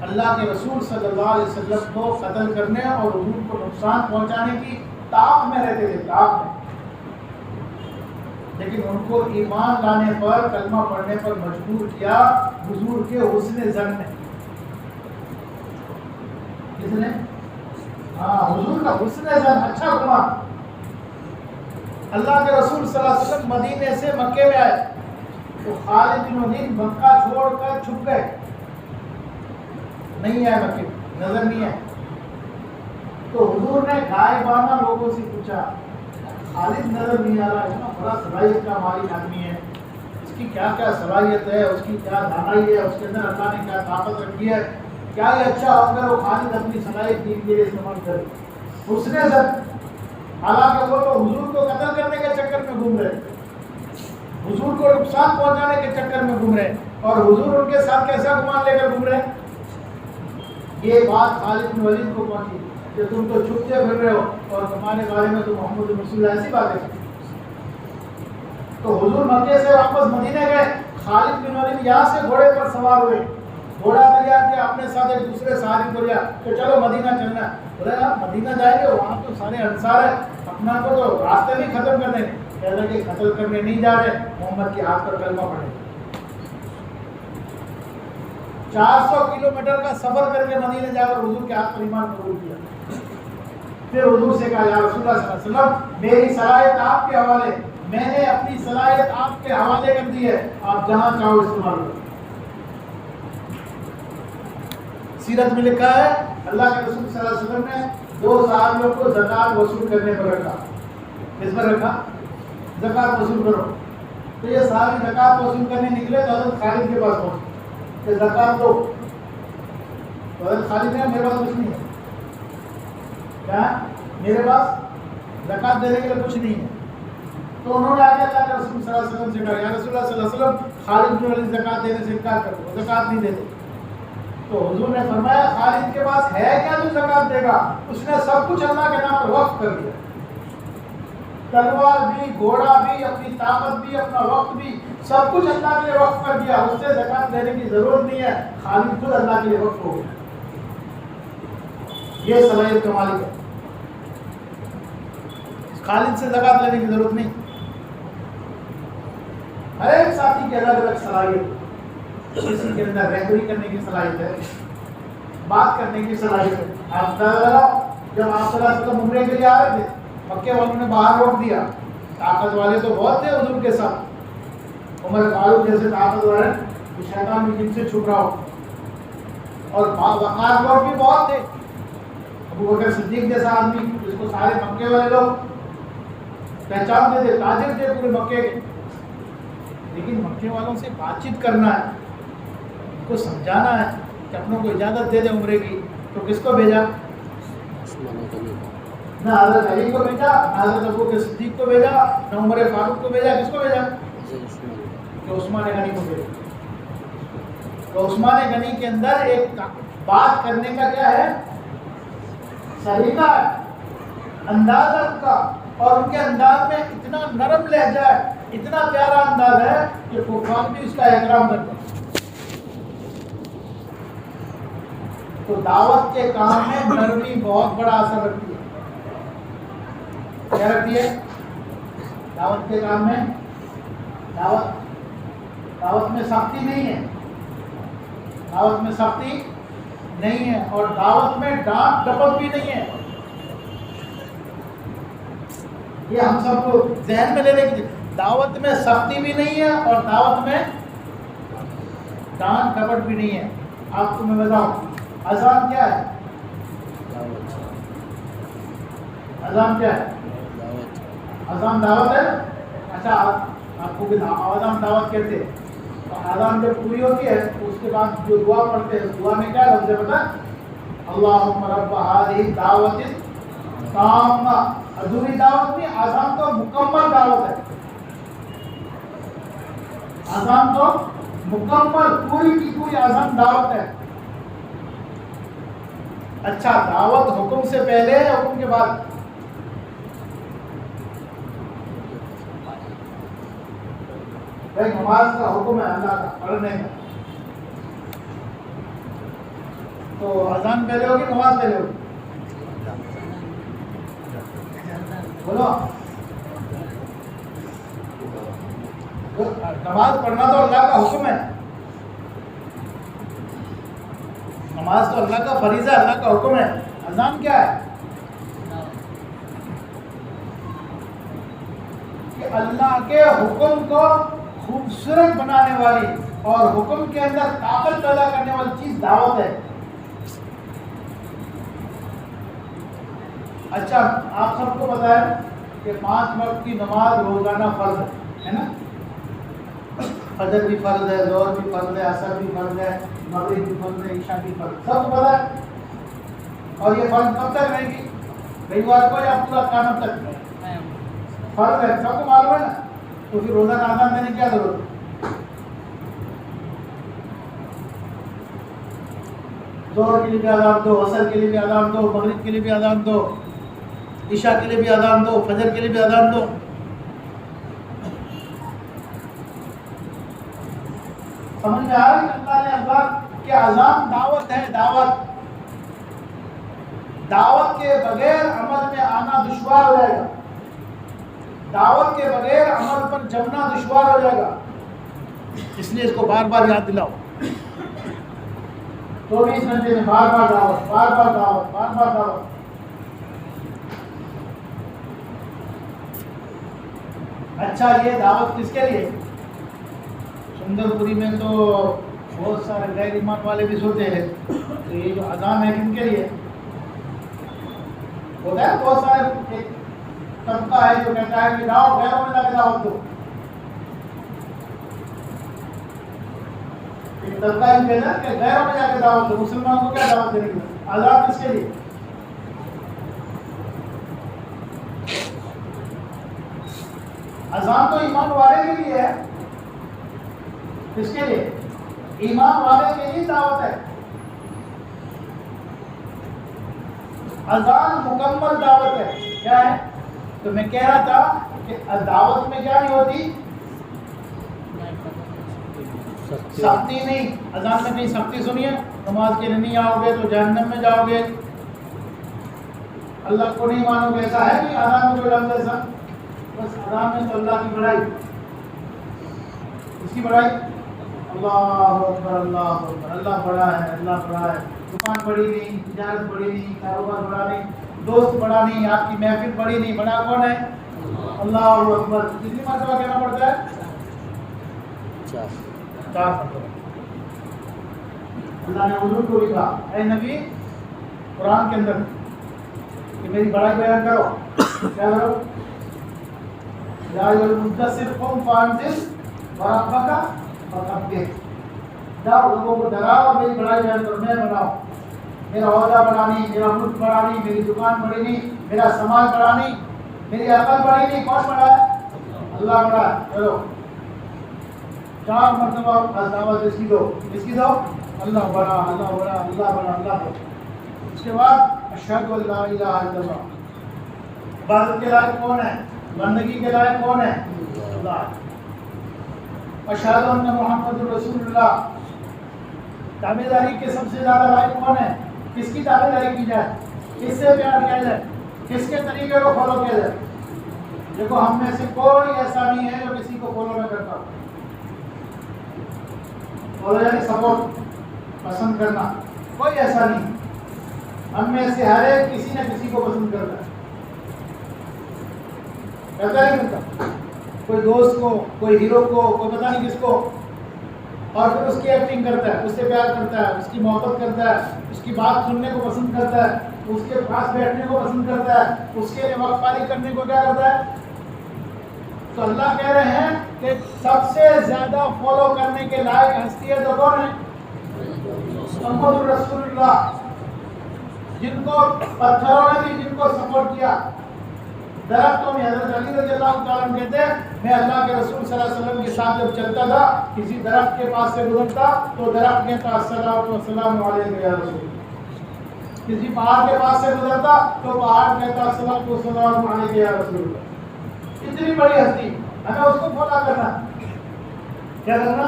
[SPEAKER 1] اللہ کے رسول صلی اللہ علیہ وسلم کو قتل کرنے اور حضور کو نقصان پہنچانے کی طاق میں رہتے تھے، طاق میں۔ لیکن ان کو ایمان لانے پر، کلمہ پڑھنے پر مجبور کیا حضور کے حسن ظن نے. کس نے؟ حضور کا حسن ظن، اچھا گمان. اللہ کے رسول صلی اللہ علیہ وسلم مدینے سے مکے میں آئے تو خالد بن ولید مکہ چھوڑ کر چھپ گئے، نہیں آئے مکے، نظر نہیں آئے. تو حضور نے غائبانہ لوگوں سے پوچھا خالد نظر نہیں آ رہا، اتنا بڑا صلاحیت کا مالک آدمی ہے، اس کی کیا کیا صلاحیت ہے، اس کی کیا دانائی ہے، اس کے اندر اللہ نے کیا طاقت رکھی ہے، کیا یہ اچھا ہو اگر وہ خالد اپنی صلاحیت دین کے لیے استعمال کرے. اس نے سر، حالانکہ وہ تو حضور کو قتل کرنے کے چکر میں گھوم رہے، حضور کو نقصان پہنچانے کے چکر میں گھوم رہے، اور حضور ان کے ساتھ کیسا گمان لے کر گھوم رہے. یہ بات خالد بن ولید کو پہنچی کہ تم تو چھپتے پھر رہے ہو اور تمہارے بارے میں تو محمد رسول اللہ ایسی باتیں. تو حضور مکے سے واپس مدینے گئے. خالد بن ولید یہاں سے گھوڑے پر سوار ہوئے، گھوڑا تیار کیا، اپنے ساتھ ایک دوسرے صحابی کو لیا کہ چلو مدینہ چلنا ہے. بولے آپ مدینہ جائیں گے، وہاں تو سارے انصار ہیں، اپنا کو تو راستے بھی ختم کر دیں گے. کہہ رہے کہ قتل کرنے نہیں جا رہے، محمد کے ہاتھ پر کلمہ پڑھیں. 400 کلومیٹر کا سفر کر کے مدینے جا کر حضور کے ہاتھ پر ایمان قبول کیا. پھر حضور سے کہا یا رسول اللہ صلی اللہ علیہ وسلم میری صلاحیت آپ کے حوالے، میں نے اپنی صلاحیت آپ کے حوالے کر دی ہے، آپ جہاں چاہو استعمال کرو. سیرت میں لکھا ہے اللہ کے رسول صلی اللہ علیہ وسلم نے 2 صحابیوں کو زکات وصول کرنے پر رکھا. کس پر رکھا؟ زکات وصول کرو. تو یہ صحابی زکات وصول کرنے نکلے تو حضرت خالد کے پاس پہنچے کہ زکات دو. تو حضرت خالد نے میرے پاس کچھ نہیں ہے، کیا میرے پاس زکات دینے کے لیے کچھ نہیں ہے. تو انہوں نے آگے اللہ کے رسول صلی اللہ علیہ وسلم سے کہا یا رسول اللہ صلی اللہ علیہ وسلم خالد بن ولید زکات دینے سے انکار کر دو، زکات نہیں دیتے. تو حضور نے فرمایا خالد کے پاس ہے کیا جو زکات دے گا؟ اس نے سب کچھ اللہ کے نام پر وقف کر دیا، تلوار بھی، گھوڑا بھی، اپنی طاقت بھی، اپنا وقت بھی، سب کچھ اللہ کے لیے وقف کر دیا. اس سے زکات دینے کی ضرورت نہیں ہے، خالد خود اللہ کے لیے وقف ہو گیا. یہ صلاحیت کا مالک ہے، خالد سے زکات لینے کی ضرورت نہیں. ہر ایک ساتھی کی الگ الگ صلاحیت، کسی کے اندر رہبری کرنے کی صلاحیت ہے، بات کرنے کی صلاحیت ہے. آپ جب آپ صلی اللہ علیہ وسلم عمرے کے لیے آ رہے تھے، مکے والوں نے باہر روک دیا. طاقت والے تو بہت تھے حضور کے ساتھ، عمر فاروق جیسے طاقت والے شیطان بھی جن سے چھپ رہا ہو، اور وقار لوگ بھی بہت تھے. ابو بکر صدیق جیسا آدمی جس کو سارے مکے والے لوگ پہچانتے تھے، تاجر تھے پورے مکے کے. لیکن مکے والوں سے بات چیت کرنا ہے، ان کو سمجھانا ہے کہ اپنوں کو اجازت دے دیں عمرے کی. تو کس کو بھیجا؟ نہ حضرت علی کو بھیجا، نہ حضرت ابو بکر صدیق کو بھیجا، نہ عمر فاروق کو بھیجا. کس کو بھیجا؟ کہ عثمان غنی کو بھیجا. تو عثمان غنی کے اندر ایک بات کرنے کا کیا ہے؟ سلیقہ ہے، انداز ہے ان کا، اور ان کے انداز میں اتنا نرم لہجہ ہے، اتنا پیارا انداز ہے کہ کفار بھی اس کا احترام کرتے ہیں. تو دعوت کے کام میں نرمی بہت بڑا اثر رکھتی ہے. کیا رکھتی ہے؟ دعوت کے کام میں دعوت میں سختی نہیں ہے، دعوت میں سختی نہیں ہے، اور دعوت میں ڈانٹ ڈپٹ بھی نہیں ہے. یہ ہم سب کو ذہن میں لینے کی، دعوت میں سختی بھی نہیں ہے اور دعوت میں ڈانٹ ڈپٹ بھی نہیں ہے. آپ کو میں بتاؤں اذان کیا ہے؟ اذان کیا ہے؟ اذان دعوت ہے. اچھا آپ کو بھی اذان دعوت کہتے ہیں. تو اذان جب پوری ہوتی ہے تو اس کے بعد جو دعا پڑھتے ہیں، دعا میں کیا لفظ ہے پتہ؟ اللہم رب ہذہ الدعوۃ التامہ. ادھوری دعوت نہیں، اذان تو مکمل دعوت ہے. اذان تو مکمل پوری کی پوری اذان دعوت ہے. اچھا دعوت حکم سے پہلے ہے حکم کے بعد؟ بھائی نماز کا حکم ہے اللہ کا پڑھنے کا، تو اذان پہلے ہوگی نماز پہلے ہوگی؟ بولو نماز پڑھنا تو اللہ کا حکم ہے، نماز تو اللہ کا فریضہ ہے، اللہ کا حکم ہے۔ اذان کیا ہے؟ کہ اللہ کے حکم کو خوبصورت بنانے والی اور حکم کے اندر طاقت پیدا کرنے والی چیز دعوت ہے۔ اچھا آپ سب کو پتا ہے کہ 5 وقت کی نماز روزانہ فرض ہے نا؟ فجر بھی فرض ہے، ظہر بھی فرض ہے، عصر بھی فرض ہے، مغرب بھی فرض ہے، عشاء بھی فرض، سب کو پتا ہے۔ اور یہ فرض کب تک رہے گی؟ رہیوار کو یا پورا قیامت تک فرض ہے، سب کو معلوم ہے نا؟ تو پھر روزانہ اذان دینے کی کیا ضرورت ہے؟ ظہر کے لیے بھی اذان دو، عصر کے لیے بھی اذان دو، مغرب کے لیے بھی اذان دو، عشاء کے لیے بھی اذان دو، فجر کے لیے بھی اذان دو۔ سمجھ میں آ رہی ہے؟ اللہ نے اذان کہ اذان دعوت ہے، دعوت، دعوت کے بغیر عمل میں آنا دشوار ہو جائے گا، دعوت کے بغیر عمل پر جمنا دشوار ہو جائے گا، اس لیے اس کو بار بار یاد دلاؤ۔ 24 گھنٹے میں بار بار دعوت، بار بار دعوت، بار بار دعوت۔ اچھا یہ دعوت کس کے لیے؟ سندر پوری میں تو بہت سارے غیر ایمان والے بھی سوتے ہیں، تو یہ جو اذان ہے کن کے لیے ہوتا ہے؟ بہت سارے ایک طبقہ ہے جو کہتا ہے کہ جاؤ غیروں میں جا کے دعوت دو، ایک طبقہ یہ کہتا ہے کہ غیروں میں جا کے دعوت دو، مسلمانوں کو کیا دعوت دینے کی؟ اذان کس کے لیے؟ اذان تو ایمان والے کے لیے ہے، کس کے لیے؟ ایمان والے کے لیے دعوت ہے۔ اذان مکمل دعوت ہے۔ کیا ہے؟ تو میں کہہ رہا تھا کہ دعوت میں کیا نہیں ہوتی؟ سختی نہیں۔ اذان میں کہیں سختی سنیے، نماز کے لیے نہیں آؤ گے تو جہنم میں جاؤ گے، اللہ کو نہیں مانو گے، ایسا ہے کہ اذان میں کوئی لفظ ایسا؟ بس اذان میں تو اللہ کی بڑائی، اس کی بڑائی، اللہ اکبر، اللہ اکبر، اللہ بڑا ہے، اللہ بڑا ہے۔ دکان بڑی نہیں، تجارت بڑی نہیں، کاروبار بڑا نہیں، دوست بڑا نہیں، آپ کی محفل بڑی نہیں، بڑا کون ہے؟ اللہ اکبر۔ کتنی مرتبہ کہنا پڑتا ہے؟ 4 مرتبہ۔ اللہ نے حضور کو بھی کہا، اے نبی قرآن کے اندر کہ میری بڑائی بیان کرو، کیا کرو؟ یا ایھا المدثر قم فانذر وربک فکبر، جاؤ لوگوں کو ڈراؤ اور میری بڑائی بیان کرو، میں بڑا ہوں، میرا عہدہ بڑا نہیں، میرا ملک بڑا نہیں، میری دکان بڑی نہیں، میرا سماج بڑا نہیں، میری عقل بڑی نہیں، کون بڑا ہے؟ اللہ بڑا ہے۔ چلو 4 مرتبہ دعوت اس کی دو، اس کی دو، اللہ بڑا، اللہ بڑا، اللہ بڑا، اللہ بڑا۔ اس کے بعد اشہد ان لا الہ الا اللہ، عبادت کے لائق کون ہے؟ بندگی کے لائق کون ہے؟ اللہ۔ اشہد ان محمد رسول اللہ، تابعداری کے سب سے زیادہ لائق کون ہے؟ کس کی تابعداری کی جائے؟ کس سے پیار کیا جائے؟ کس کے طریقے کو فالو کیا جائے؟ دیکھو ہم میں سے کوئی ایسا نہیں ہے جو کسی کو فالو نہ کرتا، فالو یعنی سپورٹ، پسند کرنا، کوئی ایسا نہیں۔ ہم میں سے ہر ایک کسی نہ کسی کو پسند کرتا ہے، کرتا ہے کرتا، کوئی دوست کو، کوئی ہیرو کو، کوئی پتہ نہیں کس کو، اور پھر اس کی ایکٹنگ کرتا ہے، اس سے پیار کرتا ہے، اس کی محبت کرتا ہے، اس کی بات سننے کو پسند کرتا ہے، اس کے پاس بیٹھنے کو پسند کرتا ہے، اس کے لیے وقت پاری کرنے کو کیا کرتا ہے۔ تو اللہ کہہ رہے ہیں کہ سب سے زیادہ فالو کرنے کے لائق ہستی ہے تو کون ہے؟ محمد رسول اللہ، جن کو پتھروں نے بھی جن کو سپورٹ کیا، درختوں میں۔ حضرت علی رضی اللہ تعالیٰ عنہ کہتے ہیں میں اللہ کے رسول صلی اللہ علیہ وسلم کے ساتھ جب چلتا تھا، کسی درخت کے پاس سے گزرتا تو درخت کہتا الصلاۃ والسلام علیک یا رسول، کسی پہاڑ کے پاس سے گزرتا تو پہاڑ کہتا الصلاۃ والسلام علیک یا رسول۔ اتنی بڑی ہستی، ہمیں اس کو فالو کرنا، کیا کرنا؟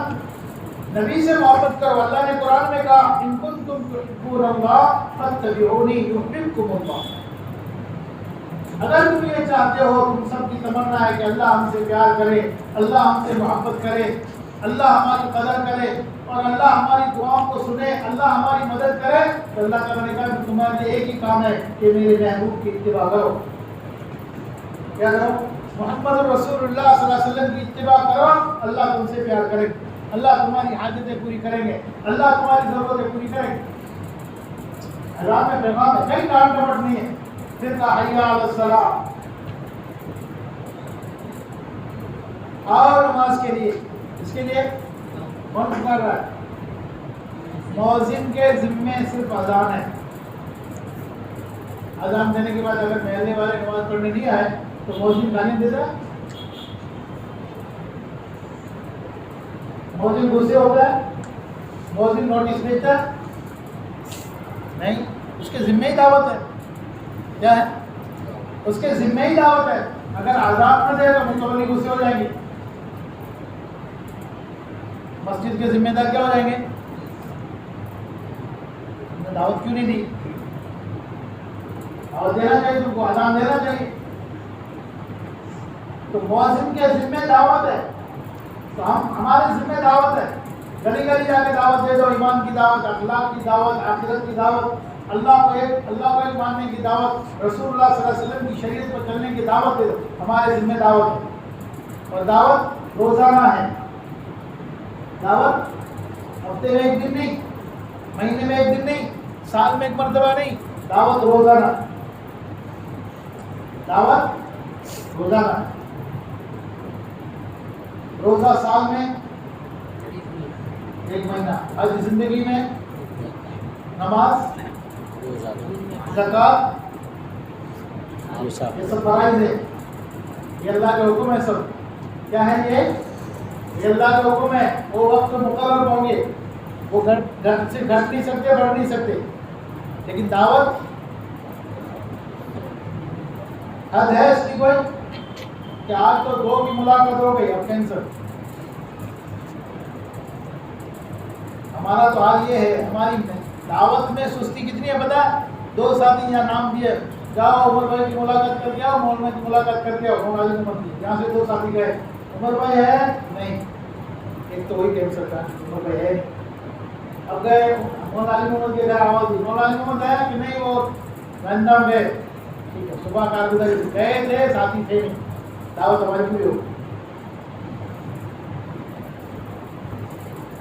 [SPEAKER 1] نبی سے محبت کرو۔ اللہ نے قرآن میں کہا ان کنتم تحبون اللہ فاتبعونی یحببکم اللہ، اگر تم یہ چاہتے ہو، تم سب کی تمنا ہے کہ اللہ ہم سے پیار کرے، اللہ ہم سے محبت کرے، اللہ ہماری قدر کرے اور اللہ ہماری دعاؤں کو سنے، اللہ ہماری مدد کرے، تو اللہ تعالیٰ نے کہا کہ تمہارے لیے ایک ہی کام ہے کہ میرے محبوب کی اتباع کرو۔ کیا کرو؟ محمد رسول اللہ صلی اللہ علیہ وسلم کی اتباع کرو، اللہ تم سے پیار کرے، اللہ تمہاری حاجتیں پوری کریں گے، اللہ تمہاری ضرورتیں پوری کریں گے۔ اذان میں پیغام ہے، کئی ڈانٹ ڈپٹ نہیں ہے، پھر کہا حی علی الصلاۃ، آؤ نماز کے لیے۔ اس کے لیے کون پکار رہا ہے؟ مؤذن کے ذمے صرف اذان ہے۔ اذان دینے کے بعد اگر محلے والے نماز پڑھنے نہیں آئے تو مؤذن گالی دیتا ہے، مؤذن غصے ہوتا ہے، مؤذن نوٹس بھیجتا ہے؟ نہیں، اس کے ذمہ ہی دعوت ہے۔ کیا ہے؟ اس کے ذمہ ہی دعوت ہے۔ اگر آزاد نہ دے تو متولی غصے ہو جائیں گے، مسجد کے ذمہ دار کیا ہو جائیں گے؟ دعوت کیوں نہیں دی؟ اور دینا چاہیے، تم کو اذان دینا چاہیے۔ تو مؤذن کے ذمہ دعوت ہے، تو ہمارے ذمہ دعوت ہے، گلی گلی جا کے دعوت دے دو، ایمان کی دعوت، اخلاق کی دعوت، آخرت کی دعوت، اللہ کو ایک ماننے کی دعوت، رسول اللہ صلی اللہ علیہ وسلم کی شریعت پر چلنے کی دعوت دے دو، ہمارے ذمہ دعوت ہے۔ اور دعوت روزانہ ہے، دعوت ہفتے میں ایک دن نہیں، مہینے میں ایک دن نہیں، سال میں ایک مرتبہ نہیں، دعوت روزانہ، دعوت روزانہ۔ روزہ سال میں ایک مہینہ، آج زندگی میں نماز، زکوٰۃ، یہ سب فرائض ہے، یہ اللہ کے حکم ہے۔ سب کیا ہے؟ یہ اللہ کے حکم ہے۔ وہ وقت مقرر ہوں گے، وہ گھٹ سے گھٹ نہیں سکتے، بڑھ نہیں سکتے، لیکن دعوت حد ہے اس کی کوئی کہ آج تو 2 کی ملاقات ہو گئی، اب کینسل۔ ہمارا تو حال یہ ہے، ہماری دعوت میں سستی کتنی ہے پتہ ہے؟ 2 ساتھی یہاں نام دیے، جاؤ عمر بھائی کی ملاقات کر کے آؤ، مولانا کی ملاقات کر کے آؤ، مولانا علی محمد کی، یہاں سے 2 ساتھی گئے، عمر بھائی ہے نہیں، ایک تو وہی کینسل تھا، عمر بھائی ہے نہیں۔ اب گئے مولانا علی محمد کے گھر، آواز دی، مولانا علی محمد ہے کہ نہیں، وہ رندم گئے، ٹھیک ہے، صبح کارگزاری گئے تھے، ساتھی تھے نہیں، دعوت ہماری پوری ہو۔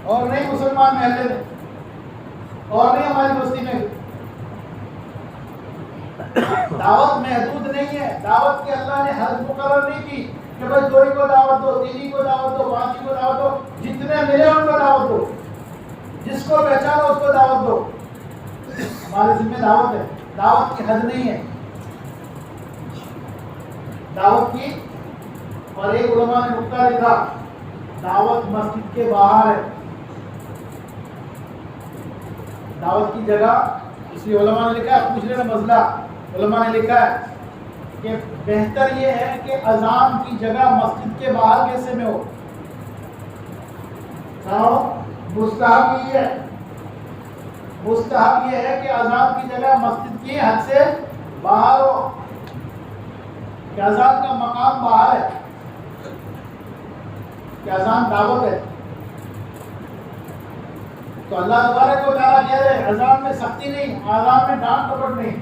[SPEAKER 1] اور نہیں مسلمان محلے میں، اور نہیں ہماری بستی میں، دعوت محدود نہیں ہے۔ دعوت کے اللہ نے حد مقرر نہیں کی کہ بھائی 2 ہی کو دعوت دو، 3 ہی کو دعوت دو، 5 ہی کو دعوت دو، جتنے ملے ان کو دعوت دو، جس کو پہچانو اس کو دعوت دو۔ ہمارے ذمہ دعوت ہے، دعوت کی حد نہیں ہے دعوت کی۔ اور ایک علماء نے نقطہ لکھا، دعوت مسجد کے باہر ہے، دعوت کی جگہ، اس لیے علماء نے لکھا ہے، پوچھ لینا مسئلہ، علماء نے لکھا ہے کہ بہتر یہ ہے کہ اذان کی جگہ مسجد کے باہر کے حصے میں ہو۔ مستحب یہ ہے، مستحب یہ ہے کہ اذان کی جگہ مسجد کی حد سے باہر ہو، کہ اذان کا مقام باہر ہے، کہ اذان دعوت ہے۔ تو اللہ تبارک و تعالیٰ کہہ رہے ہیں اذان میں سختی نہیں، اذان میں ڈانٹ ڈپٹ نہیں،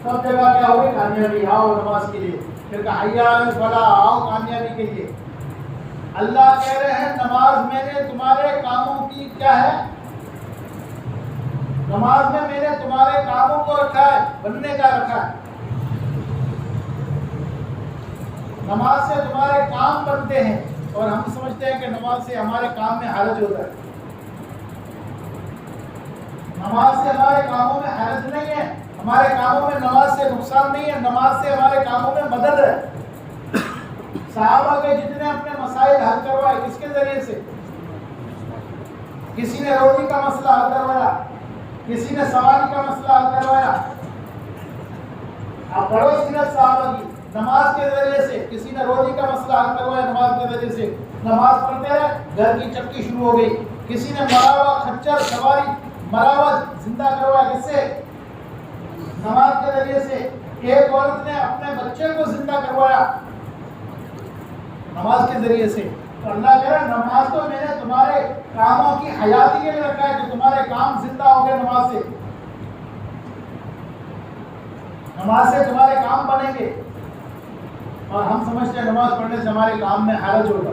[SPEAKER 1] سب جگہ کیا ہوگی؟ کامیابی، آؤ نماز کے لیے، پھر کہا حی علی الفلاح، آؤ کامیابی کے لیے۔ اللہ کہہ رہے ہیں نماز میں نے تمہارے کاموں کی کیا ہے؟ نماز میں میں نے تمہارے کاموں کو رکھا ہے، بننے کا رکھا ہے۔ نماز سے تمہارے کام بنتے ہیں، اور ہم سمجھتے ہیں کہ نماز سے ہمارے کام میں حرج ہوتا ہے۔ نماز سے ہمارے کاموں میں حرج نہیں ہے، ہمارے کاموں میں نماز سے نقصان نہیں ہے، نماز سے ہمارے کاموں میں مدد ہے۔ صحابہ کے جتنے اپنے مسائل حل کروائے کس کے ذریعے سے؟ کسی نے روزی کا مسئلہ حل کروایا، کسی نے سواری کا مسئلہ حل کروایا۔ آپ پڑھو سیرت صحابہ کی، نماز کے ذریعے سے کسی نے روزی کا مسئلہ حل کروایا، نماز کے ذریعے سے، نماز پڑھتے رہے گھر کی چکی شروع ہو گئی۔ کسی نے مرا ہوا کھچر سواری مرا ہوا زندہ کروایا، کس سے؟ نماز کے ذریعے سے۔ ایک عورت نے اپنے بچے کو زندہ کروایا نماز کے ذریعے سے، تو اللہ کہہ رہا ہے نماز تو میں نے تمہارے کاموں کی حیاتی کے لیے رکھا ہے کہ تمہارے کام زندہ ہو گئے نماز سے، نماز سے تمہارے کام بنیں گے۔ اور ہم سمجھتے ہیں نماز پڑھنے سے ہمارے کام میں حرج ہوگا،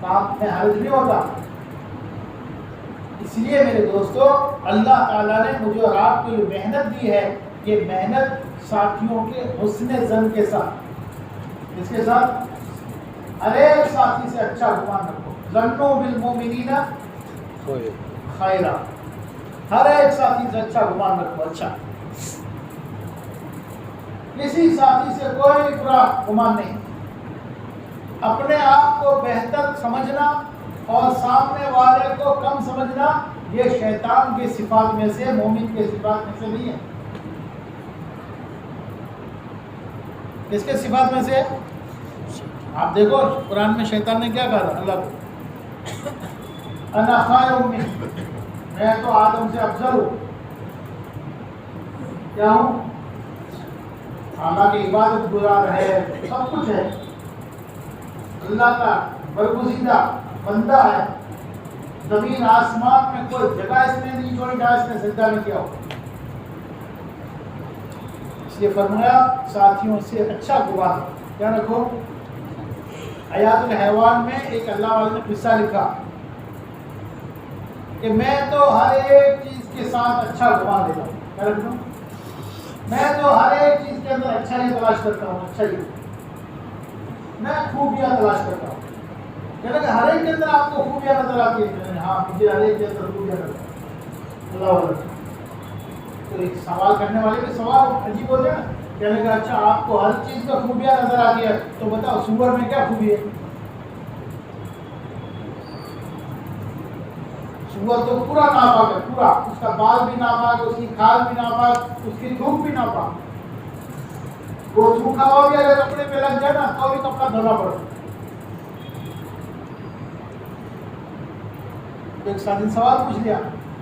[SPEAKER 1] کام میں حرج نہیں ہوتا۔ اس لیے میرے دوستو اللہ تعالیٰ نے مجھے اور آپ کو یہ محنت دی ہے، یہ محنت ساتھیوں کے حسن ظن کے ساتھ، اس کے ساتھ ہر ایک ساتھی سے اچھا گمان رکھو، ظنوا بالمؤمنین خیرا، ہر ایک ساتھی سے اچھا گمان رکھو، اچھا، کسی ساتھی سے کوئی برا گمان نہیں۔ اپنے آپ کو بہتر سمجھنا اور سامنے والے کو کم سمجھنا یہ شیطان کی صفات میں سے، مومن کی صفات میں سے نہیں ہے۔ کس کے صفات میں سے؟ آپ دیکھو قرآن میں شیطان نے کیا کہا اللہ کو، انا خیر منہ، میں تو آدم سے افضل ہوں، کیا ہوں؟ حالانکہ عبادت گزار ہے، سب کچھ ہے، اللہ کا برگزیدہ بندہ ہے، زمین آسمان میں کوئی جگہ اس نے نہیں چھوڑی جہاں اس نے سجدہ نہیں کیا ہو۔ اس لیے فرمایا ساتھیوں سے اچھا گمان کیا رکھو۔ حیات الحیوان میں ایک اللہ والے نے قصہ لکھا کہ میں تو ہر ایک چیز کے ساتھ اچھا گمان لیتا ہوں، کیا رکھوں؟ میں تو ہر ایک چیز کے اندر اچھا ہی تلاش کرتا ہوں، اچھا ہی، میں خوبیاں تلاش کرتا ہوں۔ کہنا کہ ہر ایک کے اندر آپ کو خوبیاں نظر آتی ہیں، ہاں مجھے ہر ایک کے اندر خوبیاں نظر آتی ہیں، اللہ والے۔ تو ایک سوال کرنے والے کے سوال عجیب ہوتے ہیں نا، کہنے کہ اچھا آپ کو ہر چیز کا خوبیاں نظر آتی ہے تو بتاؤ سور میں کیا خوبی ہے؟ سور تو پورا ناپاک ہے، پورا، اس کا بال بھی ناپاک، اس کی کھال بھی ناپاک، اس کی تھوک بھی ناپاک، وہ سوکھا ہوا بھی اگر کپڑے پہ لگ جائے نا تو بھی کپڑا دھونا پڑتا۔ ایک ساتھی سوال پوچھ لیا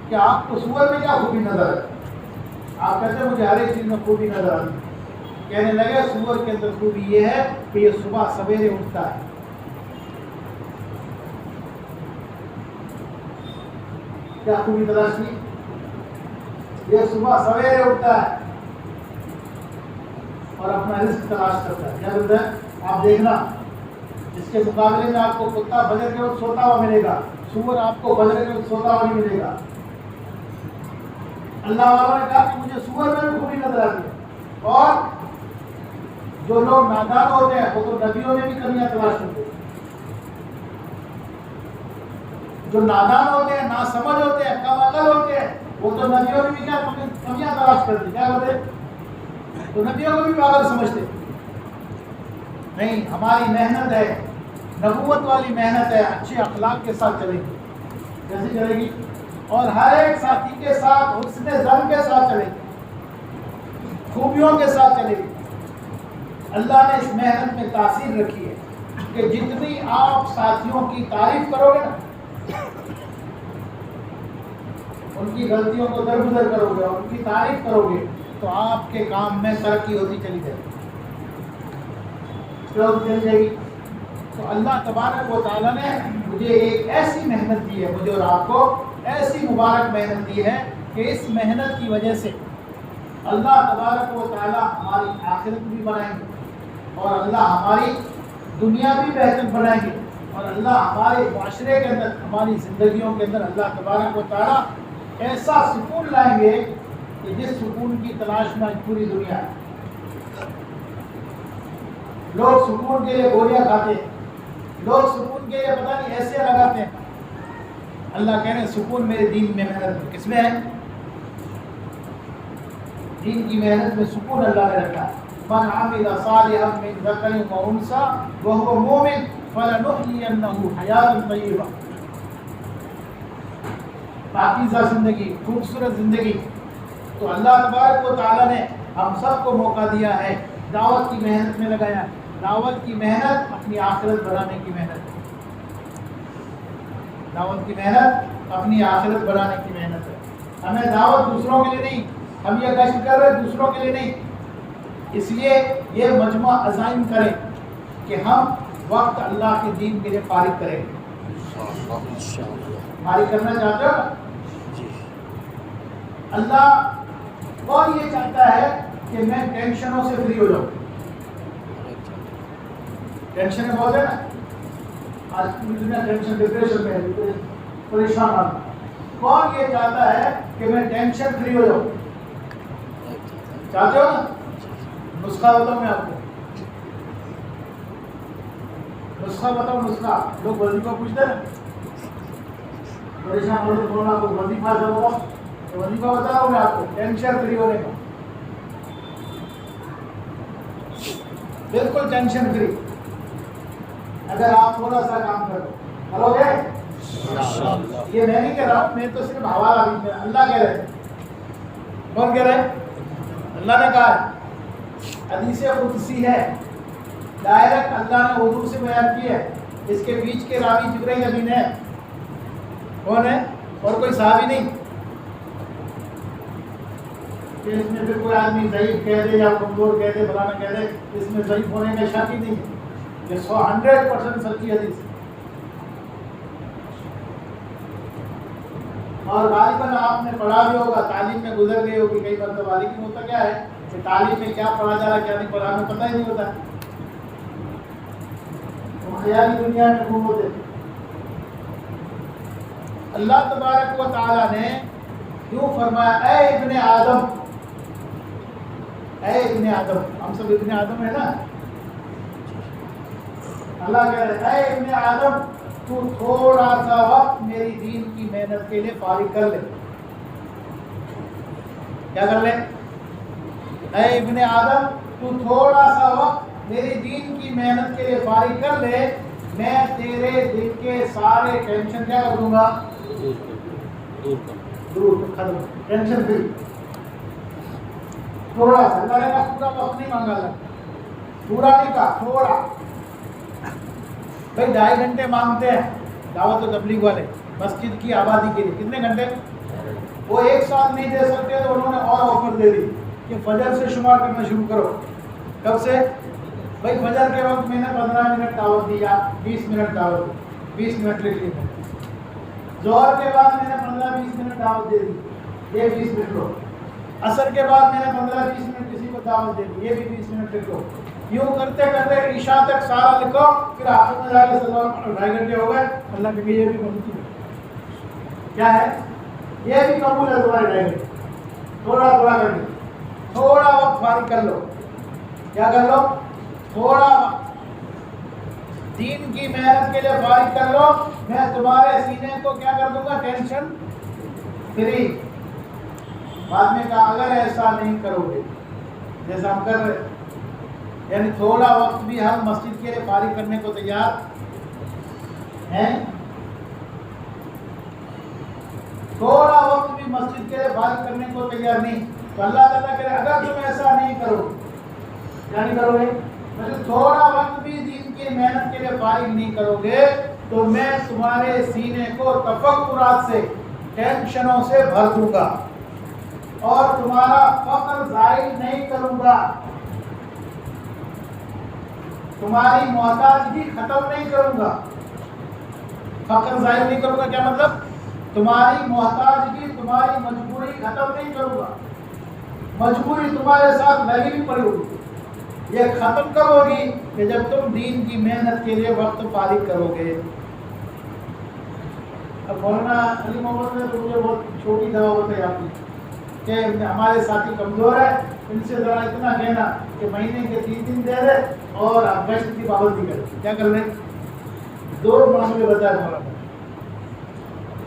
[SPEAKER 1] کہ آپ کو سور میں کیا خوبی نظر ہے؟ آپ کہتے ہیں مجھے ہر ایک چیز میں خوبی نظر آتی۔ کہنے لگے سور کے اندر خوبی یہ ہے کہ یہ صبح سویرے اٹھتا ہے، کیا خوبی تلاش کی؟ یہ صبح سویرے اٹھتا ہے اور اپنا رزق تلاش کرتا ہے، کیا کرتا ہے؟ آپ دیکھنا اس کے مقابلے میں آپ کو کتا فجر کے وقت سوتا ہوا ملے گا، سور آپ کو فجر کے وقت سوتا ہوا نہیں ملے گا۔ اللہ والوں نے کہا کہ مجھے سور میں بھی خوبی نظر آتی ہے، اور جو لوگ نادان ہوتے ہیں وہ تو نبیوں میں بھی کمیاں تلاش کرتے ہیں، جو نادان ہوتے ہیں، ناسمجھ ہوتے ہیں، کم عقل ہوتے ہیں، وہ تو نبیوں میں بھی کیا کمیاں تلاش کرتے ہیں، کیا کرتے ہیں؟ تو نبیوں کو بھی پاگل سمجھتے نہیں۔ ہماری محنت ہے، نبوت والی محنت ہے، اچھے اخلاق کے ساتھ چلے گی، کیسے چلے گی؟ اور ہر ایک ساتھی کے ساتھ حسن ظن کے ساتھ چلے گی، خوبیوں کے ساتھ چلے گی۔ اللہ نے اس محنت میں تاثیر رکھی ہے کہ جتنی آپ ساتھیوں کی تعریف کرو گے نا، ان کی غلطیوں کو درگزر کرو گے اور ان کی تعریف کرو گے تو آپ کے کام میں ترقی ہوتی چلی جائے گی، چلی جائے گی۔ تو اللہ تبارک و تعالیٰ نے مجھے ایک ایسی محنت دی ہے، مجھے اور آپ کو ایسی مبارک محنت دی ہے کہ اس محنت کی وجہ سے اللہ تبارک و تعالیٰ ہماری آخرت بھی بنائیں گے اور اللہ ہماری دنیا بھی بہتر بنائیں گے، اور اللہ ہمارے معاشرے کے اندر، ہماری زندگیوں کے اندر اللہ تبارک و تعالیٰ ایسا سکون لائیں گے کہ جس سکون کی تلاش میں آج پوری دنیا ہے۔ لوگ سکون کے لیے گولیاں کھاتے ہیں، لوگ سکون کے لیے پتہ نہیں ایسے لگاتے ہیں۔ اللہ کہہ رہے ہیں سکون میرے دین میں، محنت میں، کس میں ہے؟ دین کی محنت میں سکون اللہ نے رکھا ہے۔ من عمل صالحا من ذکر و انثى وهو مؤمن فلنحيينه حیاة طیبہ، پاکیزہ زندگی، خوبصورت زندگی۔ تو اللہ تبارک و تعالیٰ نے ہم سب کو موقع دیا ہے، دعوت کی محنت میں لگایا۔ دعوت کی محنت اپنی آخرت بنانے کی محنت، دعوت کی محنت اپنی آخرت بنانے کی محنت ہے۔ ہمیں دعوت دوسروں کے لیے نہیں، ہم یہ کشف کر رہے دوسروں کے لیے نہیں، اس لیے یہ مجموعہ عزائم کریں کہ ہم وقت اللہ کے دین کے لیے فارغ کریں گے. فارغ کرنا چاہتے ہو نا؟
[SPEAKER 2] جی.
[SPEAKER 1] اللہ کون یہ چاہتا ہے کہ میں ٹینشنوں سے فری ہو جاؤں؟ ٹینشن بہت ہے نا آج پوری دنیا ٹینشن ڈپریشن میں ہے، پریشان آ. کون یہ چاہتا ہے کہ میں ٹینشن فری ہو جاؤں؟ چاہتے ہو نا؟ نسخہ بتاؤں میں آپ کو، نسخہ بتاؤ. نسخہ لوگ وظیفہ پوچھتے ہیں، پریشان ہو تو بولنا کو وظیفہ جو ہوا وظیفہ بتا رہا ہوں میں آپ کو ٹینشن فری ہونے کا. بالکل ٹینشن فری. اگر آپ تھوڑا سا کام کرو گے، یہ میں نہیں کہہ رہا ہوں، میں تو صرف حوالہ بھی، اللہ کہہ رہے ہیں. کون کہہ رہے ہیں؟ اللہ نے کہا ہے، حدیث قدسی ہے، ڈائریکٹ اللہ نے حضور سے بیان کی ہے. اس کے بیچ کے راوی جبرائیل امین ہے. کون ہے؟ اور کوئی صحابی نہیں. کہ اس میں پھر کوئی آدمی ضعیف کہہ دے یا کمزور کہہ دے، فلانا کہہ دے، اس میں ضعیف ہونے کا شک ہی نہیں ہے. یہ 100% سچی حدیث ہے. اور غالباً آپ نے پڑھا بھی ہوگا، تعلیم میں گزر گئی ہوگی کئی مرتبہ. لیکن ہوتا کیا ہے کہ تعلیم میں کیا پڑھا جا رہا ہے کیا نہیں پڑھا ہمیں پتہ ہی نہیں ہوتا. وہ خیالی دنیا میں گم ہوتے. اللہ تبارک و تعالیٰ نے کیوں فرمایا اے ابن آدم، اے ابن آدم، ہم سب ابن آدم ہیں نا. اللہ کہہ رہے اے ابن آدم تو تھوڑا سا وقت میری دین کی محنت کے لیے فارغ کر لے. کیا کر لے؟ اے ابن آدم تو تھوڑا سا وقت میری دین کی محنت کے لیے فارغ کر لے، میں تیرے دل کے سارے ٹینشن کیا کر دوں گا؟ دور ختم. Tension free. تھوڑا سا. اللہ نے کہا پورا وقت نہیں مانگا، اللہ پورا نہیں کہا، تھوڑا. بھائی 2.5 گھنٹے مانگتے ہیں دعوت و تبلیغ والے مسجد کی آبادی کے لیے. کتنے گھنٹے؟ وہ ایک ساتھ نہیں دے سکتے تو انہوں نے اور آفر دے دی کہ فجر سے شمار کرنا شروع کرو. کب سے؟ بھائی فجر کے وقت میں نے 15 منٹ دعوت دی یا 20 منٹ دعوت دی، 20 منٹ لکھ لی. ظہر کے بعد میں نے 15-20 منٹ دعوت دے دی، یہ 20 منٹ لو. عصر کے بعد میں نے 15-20 منٹ کسی کو دعوت دے دی، یہ بھی 20 منٹ لکھ لو. یوں کرتے کرتے عشاء تک سارا لکھو، پھر آخر میں جا کے 2.5 گھنٹے ہو گئے. اللہ کہ یہ بھی قبول کیا ہے؟ یہ بھی قبول ہے تمہارے 2.5 گھنٹے. تھوڑا تھوڑا کر لو، تھوڑا وقت فارغ کر لو. کیا کر لو؟ تھوڑا وقت دین کی محنت کے لیے فارغ کر لو. میں تمہارے سینے کو کیا کر دوں گا؟ Tension free. بعد میں کہا اگر ایسا نہیں کرو گے جیسا ہم کر رہے، یعنی تھوڑا وقت بھی ہم مسجد کے لیے فارغ کرنے کو تیار ہیں، تھوڑا وقت بھی مسجد کے لیے فارغ کرنے کو تیار نہیں، تو اللہ تعالیٰ کہے اگر تم ایسا نہیں کرو، کیا نہیں کرو گے؟ تھوڑا وقت بھی دین کی محنت کے لیے فارغ نہیں کرو گے تو میں تمہارے سینے کو تفکرات سے، ٹینشنوں سے بھر دوں گا اور تمہارا فقر ظاہر نہیں کروں گا، تمہاری محتاجگی ختم نہیں کروں گا. فقر ظاہر نہیں کروں گا کیا مطلب؟ تمہاری محتاجگی، تمہاری مجبوری ختم نہیں کروں گا. مجبوری تمہارے ساتھ لگی بھی پڑی ہوگی، یہ ختم کب ہوگی؟ کہ جب تم دین کی محنت کے لیے وقت فارغ کرو گے. اب مولانا علی محمد نے تو مجھے بہت چھوٹی دعا بتائی آپ کی کہ ہمارے ساتھی کمزور ہے، ان سے ذرا اتنا کہنا کہ مہینے کے 3 دن دے دے اور آپ گشت کی پابندی کریں. کیا کر لیں؟ 2 معاملے بتائے مولانا،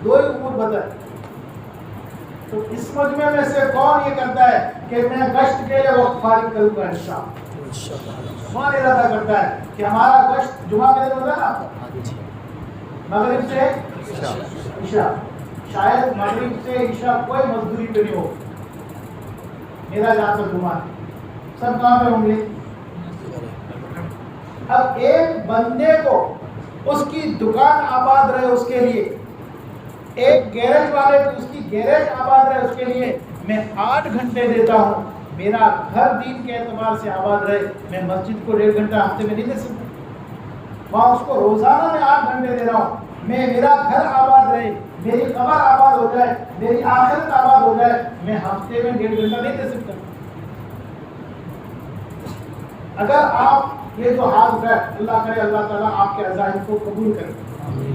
[SPEAKER 1] 2 ہی امور بتائے. تو اس مجمع میں سے کون یہ کرتا ہے کہ میں گشت کے لیے وقت فارغ کروں گا انشاءاللہ؟ کون ارادہ کرتا ہے کہ ہمارا گشت جمعہ کے دن ہوتا ہے نا، مغرب سے عشاء، شاید مغرب سے عشاء کوئی مزدوری پہ نہیں ہو، میرا جہاں تک گمان سب کہاں پہ ہوں گے؟ اب ایک بندے کو اس کی دکان آباد رہے اس کے لیے، ایک گیرج والے کو اس کی گیرج آباد رہے اس کے لیے میں 8 گھنٹے دیتا ہوں، میرا گھر دین کے اعتبار سے آباد رہے، میں مسجد کو 1.5 گھنٹہ ہفتے میں نہیں دے سکتا، میں اس کو روزانہ میں 8 گھنٹے دے رہا ہوں، میرا گھر آباد رہے، میری قبر آباد ہو جائے، میری آخرت آباد ہو جائے، میں ہفتے میں 1.5 گھنٹہ نہیں دے سکتا۔ اگر آپ یہ جو ہاتھ اٹھائے، اللہ کرے اللہ تعالیٰ آپ کے عزائم کو قبول کرے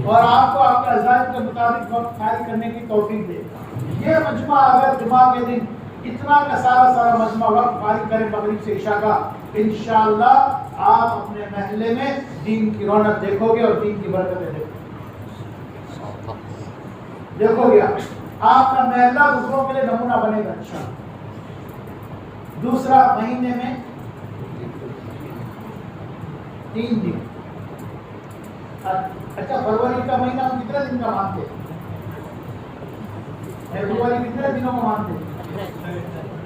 [SPEAKER 1] اور آپ کو آپ کے عزائم کے مطابق وقت فارغ کرنے کی توفیق دے۔ یہ مجمع اگر جمعہ کے دن اتنا کا سارا مجمع وقت فارغ کرے مغرب سے عشاء کا، انشاءاللہ آپ اپنے محلے میں دین کی رونق دیکھو گے اور دین کی برکتیں دیکھو گے۔ آپ کا محلہ دوسروں کے لیے نمونہ بنے گا انشاءاللہ۔ دوسرا، مہینے میں 3 دن۔ اچھا، فروری کا مہینہ ہم کتنے دن کا مانتے ہیں؟ فروری کتنے دنوں کو مانتے ہیں؟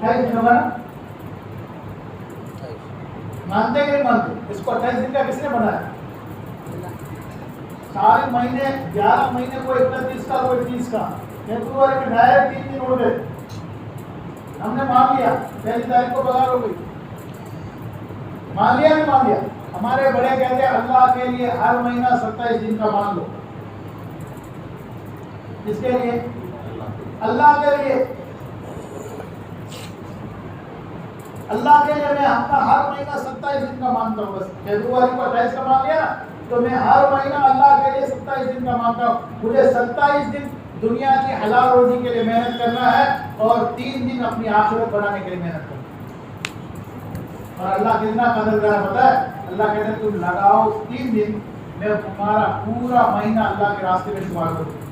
[SPEAKER 1] 28 دنوں کا نا؟ مانتے کہ نہیں مانتے؟ اس کو 28 دن کا کس نے بنایا؟ سارے مہینے 11 مہینے کو 31 کا، کوئی 30 کا، فروری میں ڈائریکٹ 3 دن اڑ گئے۔ ہم نے مان لیا، پہلی تاریخ کو بغیر ہو گئی، مان لیا نہیں مان لیا؟ ہمارے بڑے کہتے ہیں اللہ کے لیے ہر مہینہ 27 دن کا مان لو۔ اس کے لیے اللہ کے لیے میں اپنا ہر مہینہ 27 دن کا مانتا ہوں۔ بس فروری کو 28 کا مان لیا تو میں ہر مہینہ اللہ کے لیے 27 دن کا مانتا ہوں۔ مجھے 27 دن دنیا کی حلال روزی کے لیے محنت کرنا ہے اور 3 دن اپنی آخرت بنانے کے لیے محنت کرنا ہے۔ اور اللہ کتنا قدردار پتہ ہے؟ اللہ کہتے ہیں تم لگاؤ 3 دن، میں تمہارا پورا مہینہ اللہ کے راستے میں شمار کروں گا۔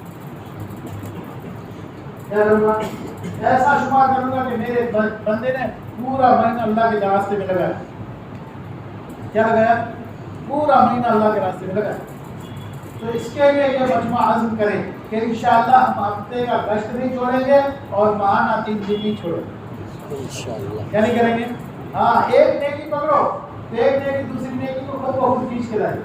[SPEAKER 1] کیا کروں گا؟ ایسا شمار کروں گا کہ میرے بندے نے پورا مہینہ اللہ کے راستے میں لگایا۔ کیا لگایا؟ پورا مہینہ اللہ کے راستے میں لگایا۔ تو اس کے لیے یہ مجمع عزم کریں کہ انشاءاللہ ہم ہفتے کا گشت نہیں چھوڑیں گے اور ماہانہ 3 دن نہیں چھوڑیں گے انشاءاللہ۔ کیا نہیں کریں گے؟ ہاں، ایک نیکی پکڑو تو ایک نیکی دوسری نیکی کو خود بخود کھینچ کے لائے۔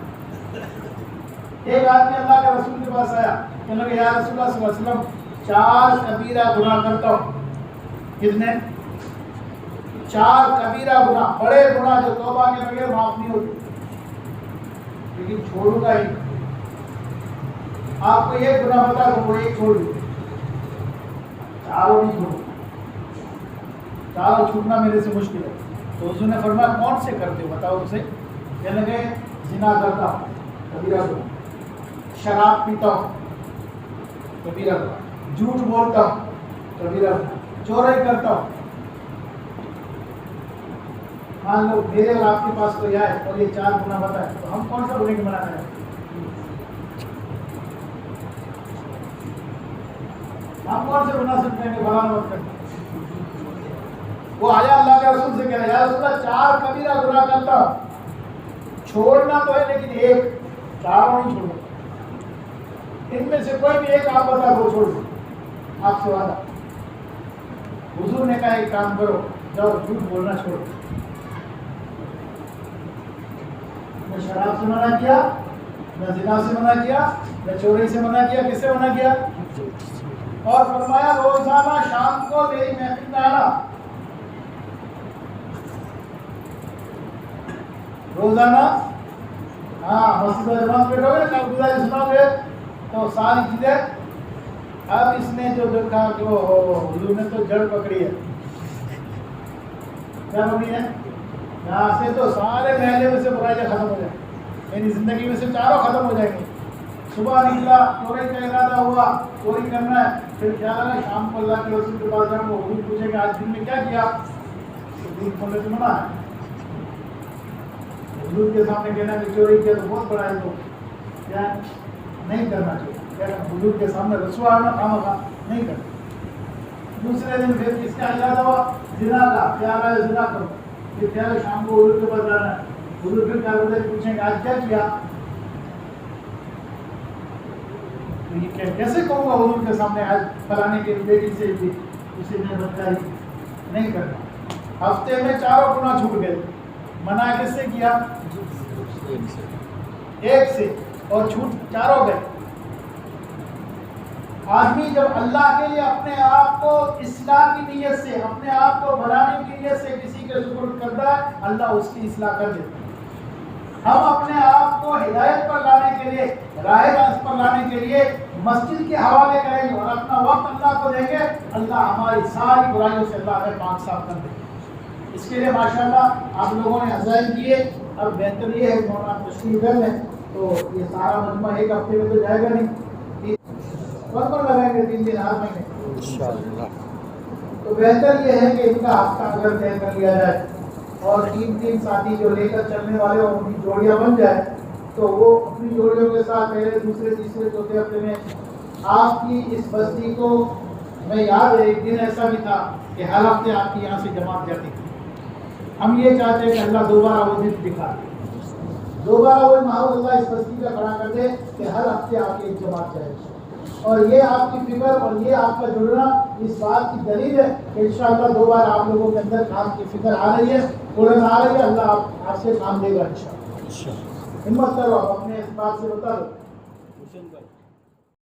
[SPEAKER 1] ایک آدمی اللہ کے رسول کے پاس آیا، کہنے لگا یا رسول اللہ صلی اللہ علیہ وسلم 4 کبیرہ گناہ کرتا ہوں۔ کتنے؟ 4 کبیرہ گناہ، بڑے گناہ جو توبہ کے بغیر معاف نہیں ہوتے، لیکن چھوڑوں گا ہی۔ آپ کو ایک گناہ بتا تو وہ ایک چھوڑ دو، چاروں نہیں چھوڑو، چاروں چھوٹنا میرے سے مشکل ہے۔ تو حضور نے فرمایا کون سے کرتے ہو بتاؤ اسے؟ کہنے لگے زنا کرتا ہوں، کبیرہ گناہ، شراب پیتا ہوں، کبیرہ گناہ، جھوٹ بولتا ہوں، کبیرہ گناہ، چوری کرتا ہوں۔ مان لو میرے اور آپ کے پاس کوئی آئے اور یہ 4 گناہ بتائے تو ہم کون سا گناہ کی منع کریں؟ ہم کون سے گناہ سے کہیں گے بھلا مت کریں؟ وہ آیا اللہ کے رسول سے کہہ رہا ہے یا رسول اللہ 4 کبیرہ گناہ کرتا ہوں، چھوڑنا تو ہے لیکن ایک، چاروں نہیں چھوڑنا۔ ان میں سے کوئی بھی ایک آپ بتا دو چھوڑ دو، آپ سے وعدہ۔ حضور نے کہا ایک کام کرو، جاؤ جھوٹ بولنا چھوڑ۔ نہ شراب سے منع کیا، نہ زنا سے منع کیا، نہ چوری سے منع کیا، کس سے منع کیا؟ اور فرمایا روزانہ شام کو میری محفل میں آنا، روزانہ۔ ہاں، مسجد میں جماعت بیٹھو گے، کارگزاری سنو گے تو ساری چیزیں۔ اب اس نے جو دیکھا کہ وہ حضور نے تو جڑ پکڑی ہے، کیا پکڑی ہے؟ یہاں سے تو سارے محلے میں سے برائیاں ختم ہو جائیں، میری زندگی میں سے چاروں ختم ہو جائیں گے۔ صبح نکلا، چوری کا ارادہ ہوا، چوری کرنا ہے، پھر خیال ہے شام کو اللہ کے رسول کے پاس جاؤں، وہ حضور پوچھے کہ آج دن میں کیا کیا؟ تو دن کھولنے سے منع ہے۔ حضور کے سامنے کہنا کہ چوری کیا تو بہت بڑا ہے، تو کیا نہیں کرنا چاہیے، کیا حضور کے سامنے رسوا ہونا خامخواہ نہیں کرنا۔ دوسرے دن پھر کس کا ارادہ ہوا؟ زنا کا، خیال ہے زنا کرو، پھر خیال ہے شام کو حضور کے پاس جانا ہے، حضور پھر کیا کرتے ہیں پوچھیں کہ آج کیا کیا؟ تو یہ کیسے کہوں گا حضور کے سامنے آج فلانے کی بیٹی سے بھی اسی نے بتائی؟ نہیں کرنا۔ ہفتے میں چاروں گناہ چھوٹ گئے، منع کس سے کیا؟ ایک سے، اور چھوٹ چاروں گئے۔ آدمی جب اللہ کے لیے اپنے آپ کو اصلاح کی نیت سے، اپنے آپ کو بنانے کی نیت سے کسی کے سپرد کرتا ہے، اللہ اس کی اصلاح کر دیتا ہے۔ ہم اپنے آپ کو ہدایت پر لانے کے لیے، راہ راست پر لانے کے لیے مسجد کے حوالے کریں گے اور اپنا وقت اللہ کو دیں گے، اللہ ہماری ساری برائیوں سے اللہ ہمیں پاک صاف کر دے گا۔ اس کے لیے ماشاءاللہ آپ لوگوں نے عزائم کیے۔ اب بہتر یہ ہے مولانا تشریف کر لیں تو یہ سارا مجمع ایک ہفتے میں تو جائے گا نہیں، وقت پر لگائیں گے 3 دن ہر مہینے۔
[SPEAKER 2] انشاءاللہ
[SPEAKER 1] تو بہتر یہ ہے کہ ان کا ہفتہ اگر طے کر لیا جائے اور 3 ساتھی جو لے کر چلنے والے اور ان کی جوڑیاں بن جائے تو وہ اپنی جوڑیوں کے ساتھ پہلے دوسرے تیسرے چوتھے ہفتے میں آپ کی اس بستی کو، میں یاد ہے ایک دن ایسا بھی تھا کہ ہر ہفتے آپ کی یہاں سے جماعت جاتی تھی۔ ہم یہ چاہتے ہیں کہ اللہ دوبارہ وہ دن دکھا دے، دوبارہ وہ ماحول اللہ اس بستی کا کھڑا کر دے کہ ہر ہفتے آپ کی ایک جماعت جائے۔ اور یہ آپ کی فکر اور یہ آپ کا جڑنا اس بات کی دلیل ہے کہ انشاءاللہ دوبارہ آپ لوگوں کے اندر کام کی فکر آ رہی ہے، قرآن آ رہی ہے، اللہ آپ سے کام دے گا انشاءاللہ۔ ہمت کرو، آپ اپنے اس بات سے بتا دو۔